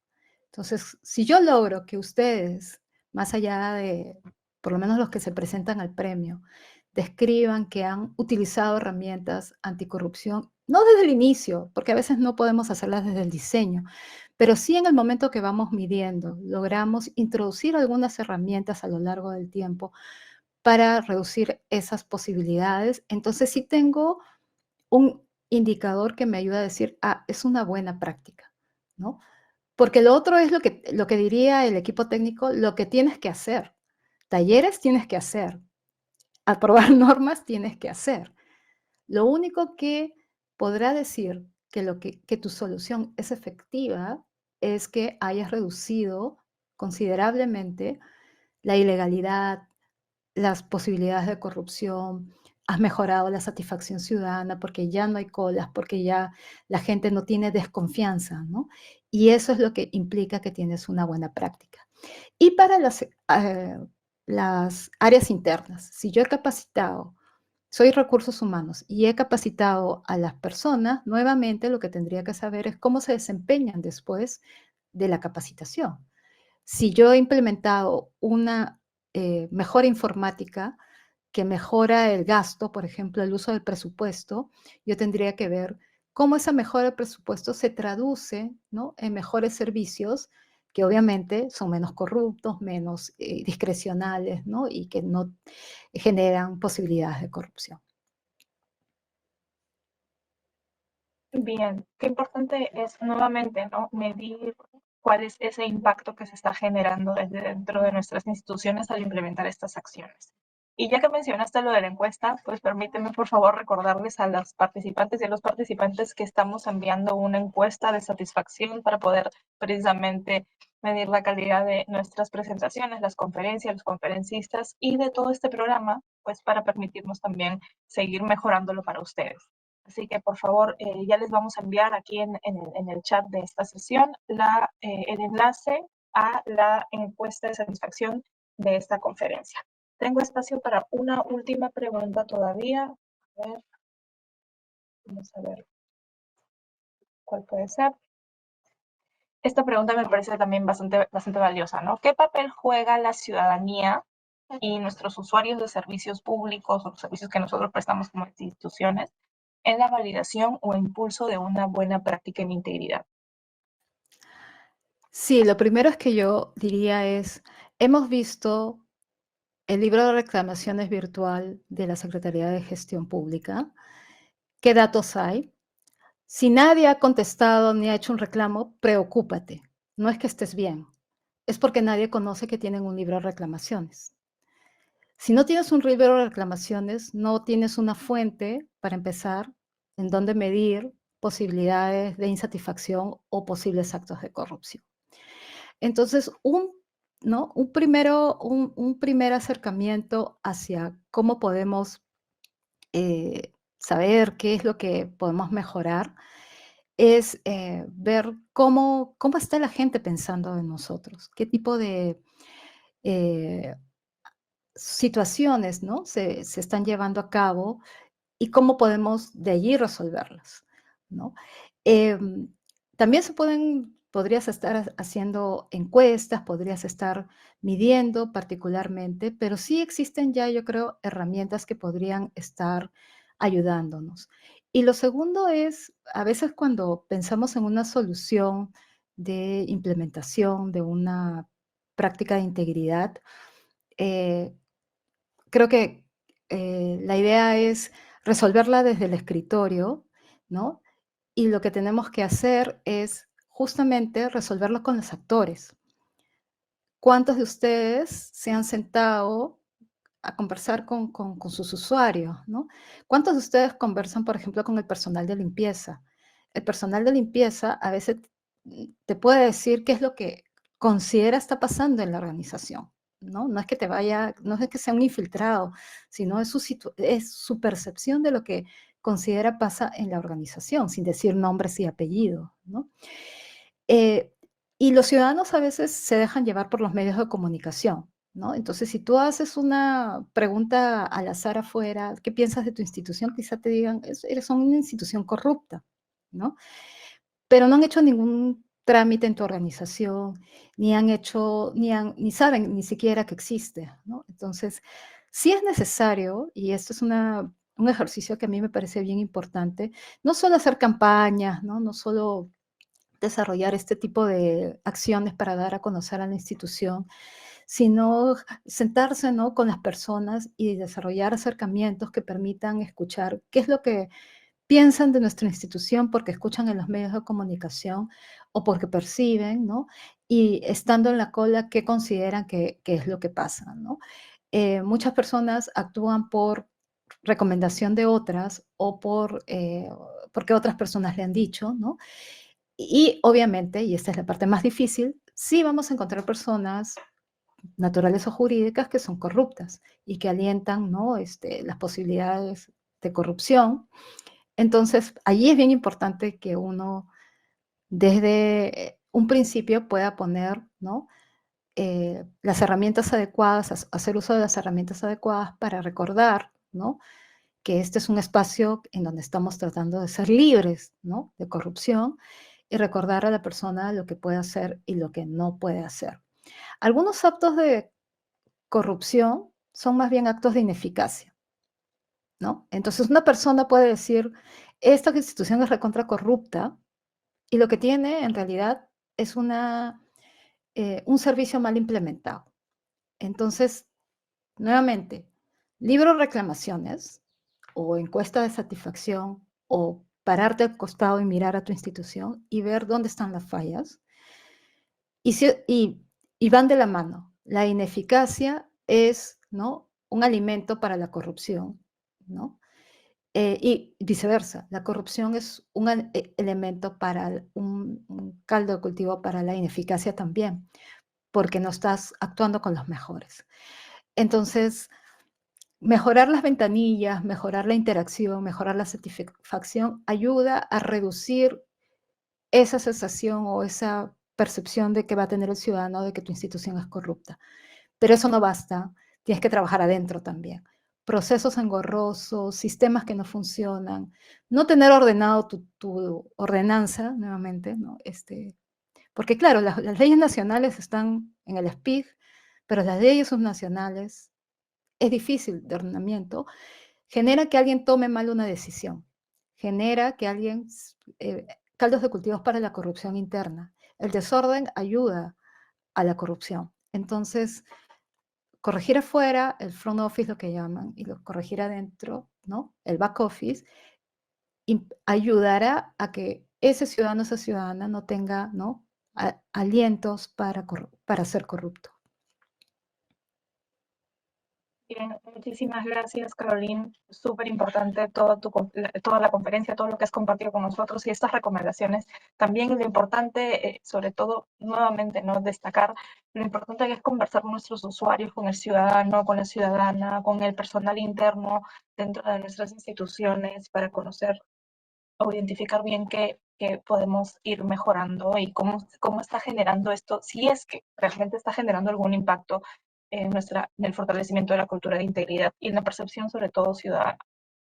Entonces, si yo logro que ustedes, más allá de, por lo menos los que se presentan al premio, describan que han utilizado herramientas anticorrupción, no desde el inicio, porque a veces no podemos hacerlas desde el diseño, pero sí en el momento que vamos midiendo, logramos introducir algunas herramientas a lo largo del tiempo para reducir esas posibilidades. Entonces sí tengo un indicador que me ayuda a decir, es una buena práctica, ¿no? Porque lo otro es lo que diría el equipo técnico, lo que tienes que hacer. Talleres tienes que hacer, aprobar normas tienes que hacer. Lo único que podrá decir que tu solución es efectiva es que hayas reducido considerablemente la ilegalidad, las posibilidades de corrupción, has mejorado la satisfacción ciudadana porque ya no hay colas, porque ya la gente no tiene desconfianza, ¿no? Y eso es lo que implica que tienes una buena práctica. Y para las áreas internas, si yo he capacitado, soy recursos humanos y he capacitado a las personas, nuevamente lo que tendría que saber es cómo se desempeñan después de la capacitación. Si yo he implementado una mejora informática que mejora el gasto, por ejemplo, el uso del presupuesto, yo tendría que ver cómo esa mejora del presupuesto se traduce, ¿no?, en mejores servicios que obviamente son menos corruptos, menos discrecionales, ¿no?, y que no generan posibilidades de corrupción. Bien, qué importante es nuevamente, ¿no? Medir cuál es ese impacto que se está generando desde dentro de nuestras instituciones al implementar estas acciones. Y ya que mencionaste lo de la encuesta, pues permíteme por favor recordarles a las participantes y a los participantes que estamos enviando una encuesta de satisfacción para poder precisamente medir la calidad de nuestras presentaciones, las conferencias, los conferencistas y de todo este programa, pues para permitirnos también seguir mejorándolo para ustedes. Así que por favor, ya les vamos a enviar aquí en el chat de esta sesión el enlace a la encuesta de satisfacción de esta conferencia. Tengo espacio para una última pregunta todavía. A ver, vamos a ver cuál puede ser. Esta pregunta me parece también bastante valiosa, ¿no? ¿Qué papel juega la ciudadanía y nuestros usuarios de servicios públicos o los servicios que nosotros prestamos como instituciones en la validación o impulso de una buena práctica en integridad? Sí, lo primero es que yo diría es, hemos visto el libro de reclamaciones virtual de la Secretaría de Gestión Pública. ¿Qué datos hay? Si nadie ha contestado ni ha hecho un reclamo, preocúpate. No es que estés bien, es porque nadie conoce que tienen un libro de reclamaciones. Si no tienes un libro de reclamaciones, no tienes una fuente para empezar en donde medir posibilidades de insatisfacción o posibles actos de corrupción. Entonces, ¿no? Un primer acercamiento hacia cómo podemos saber qué es lo que podemos mejorar es ver cómo está la gente pensando en nosotros, qué tipo de eh, situaciones, ¿no? Se están llevando a cabo y cómo podemos de allí resolverlas, ¿no? Em, También podrías estar haciendo encuestas, podrías estar midiendo particularmente, pero sí existen ya, yo creo, herramientas que podrían estar ayudándonos. Y lo segundo es, a veces cuando pensamos en una solución de implementación de una práctica de integridad, eh, creo que, la idea es resolverla desde el escritorio, ¿no? Y lo que tenemos que hacer es justamente resolverlo con los actores. ¿Cuántos de ustedes se han sentado a conversar con sus usuarios, ¿no? ¿Cuántos de ustedes conversan, por ejemplo, con el personal de limpieza? El personal de limpieza a veces te puede decir qué es lo que considera está pasando en la organización, ¿no? No es que sea un infiltrado, sino es su percepción de lo que considera pasa en la organización, sin decir nombres y apellidos, ¿no? Eh, y los ciudadanos a veces se dejan llevar por los medios de comunicación, ¿no? Entonces, si tú haces una pregunta al azar afuera, ¿qué piensas de tu institución? Quizá te digan, eres una institución corrupta, ¿no? Pero no han hecho ningún trámite en tu organización, ni saben ni siquiera que existe, ¿no? Entonces, sí es necesario, y esto es un ejercicio que a mí me parece bien importante, no solo hacer campañas, ¿no? No solo desarrollar este tipo de acciones para dar a conocer a la institución, sino sentarse, ¿no?, con las personas y desarrollar acercamientos que permitan escuchar qué es lo que piensan de nuestra institución, porque escuchan en los medios de comunicación o porque perciben, ¿no? Y estando en la cola, qué consideran que es lo que pasa, ¿no? Muchas personas actúan por recomendación de otras o porque otras personas le han dicho, ¿no? Y obviamente, y esta es la parte más difícil, sí vamos a encontrar personas naturales o jurídicas que son corruptas y que alientan, ¿no? Las posibilidades de corrupción. Entonces, allí es bien importante que uno desde un principio pueda poner, ¿no? Las herramientas adecuadas, hacer uso de las herramientas adecuadas para recordar, ¿no? Que este es un espacio en donde estamos tratando de ser libres, ¿no? De corrupción y recordar a la persona lo que puede hacer y lo que no puede hacer. Algunos actos de corrupción son más bien actos de ineficacia, ¿no? Entonces una persona puede decir, esta institución es recontra corrupta y lo que tiene en realidad es un servicio mal implementado. Entonces, nuevamente, libro reclamaciones o encuesta de satisfacción o pararte al costado y mirar a tu institución y ver dónde están las fallas. Y van de la mano. La ineficacia es, ¿no?, un alimento para la corrupción, ¿no? Y viceversa, la corrupción es un elemento para un caldo de cultivo para la ineficacia también, porque no estás actuando con los mejores. Entonces, mejorar las ventanillas, mejorar la interacción, mejorar la satisfacción ayuda a reducir esa sensación o esa percepción de que va a tener el ciudadano de que tu institución es corrupta. Pero eso no basta, tienes que trabajar adentro también. Procesos engorrosos, sistemas que no funcionan, no tener ordenado tu ordenanza nuevamente, ¿no? Porque claro, las leyes nacionales están en el SPID, pero las leyes subnacionales es difícil de ordenamiento, genera que alguien tome mal una decisión, genera que alguien, caldos de cultivos para la corrupción interna. El desorden ayuda a la corrupción. Entonces, corregir afuera, el front office, lo que llaman, y corregir adentro, ¿no?, el back office, ayudará a que ese ciudadano, esa ciudadana no tenga, ¿no?, alientos para ser corrupto. Bien, muchísimas gracias, Caroline. Súper importante toda la conferencia, todo lo que has compartido con nosotros y estas recomendaciones. También lo importante, sobre todo, nuevamente, ¿no?, destacar lo importante que es conversar con nuestros usuarios, con el ciudadano, con la ciudadana, con el personal interno dentro de nuestras instituciones para conocer o identificar bien qué podemos ir mejorando y cómo está generando esto, si es que realmente está generando algún impacto en el fortalecimiento de la cultura de integridad y en la percepción, sobre todo, ciudadana,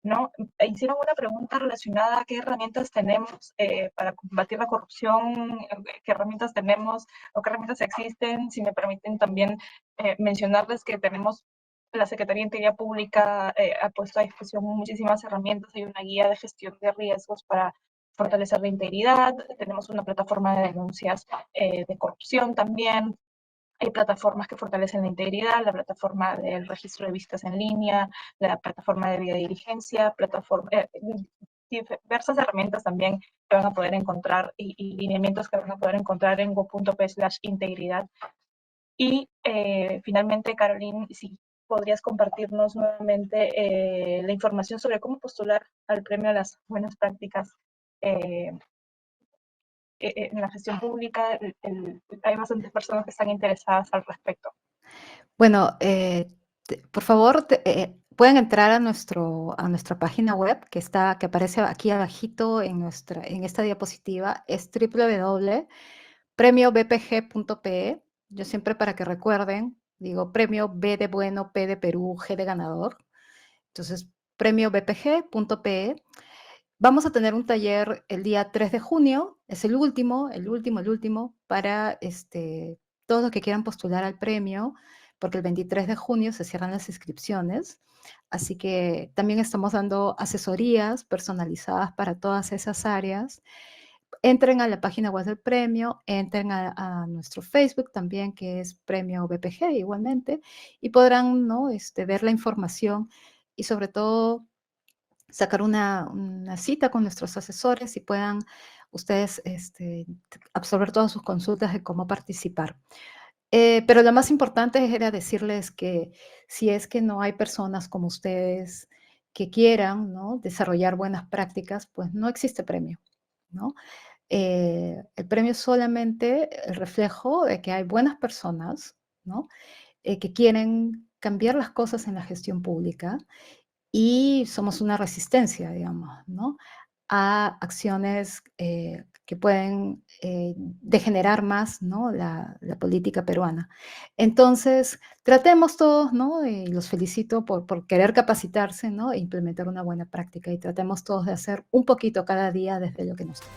¿no? Hicieron una pregunta relacionada a qué herramientas tenemos para combatir la corrupción, qué herramientas tenemos o qué herramientas existen. Si me permiten también mencionarles que tenemos la Secretaría de Integridad Pública ha puesto a disposición muchísimas herramientas. Hay una guía de gestión de riesgos para fortalecer la integridad. Tenemos una plataforma de denuncias de corrupción también. Hay plataformas que fortalecen la integridad, la plataforma del registro de visitas en línea, la plataforma de videodiligencia, diversas herramientas también que van a poder encontrar y lineamientos que van a poder encontrar en go.p/integridad. Y finalmente, Caroline, si podrías compartirnos nuevamente la información sobre cómo postular al premio a las buenas prácticas en la gestión pública. Hay bastantes personas que están interesadas al respecto. Bueno, por favor, pueden entrar a nuestra página web que aparece aquí abajito en esta diapositiva, es www.premiobpg.pe. Yo siempre, para que recuerden, digo premio B de bueno, P de Perú, G de ganador. Entonces, premiobpg.pe. Vamos a tener un taller el día 3 de junio, es el último, para todos los que quieran postular al premio, porque el 23 de junio se cierran las inscripciones. Así que también estamos dando asesorías personalizadas para todas esas áreas. Entren a la página web del premio, entren a nuestro Facebook también, que es Premio BPG igualmente, y podrán, ¿no?, ver la información y sobre todo sacar una cita con nuestros asesores y puedan ustedes absorber todas sus consultas de cómo participar. Pero lo más importante era decirles que si es que no hay personas como ustedes que quieran, ¿no?, desarrollar buenas prácticas, pues no existe premio, ¿no? El premio es solamente el reflejo de que hay buenas personas, ¿no?, que quieren cambiar las cosas en la gestión pública y somos una resistencia, digamos, ¿no?, a acciones que pueden degenerar más, ¿no?, la política peruana. Entonces, tratemos todos, ¿no?, y los felicito por querer capacitarse, ¿no?, e implementar una buena práctica, y tratemos todos de hacer un poquito cada día desde lo que nos toca.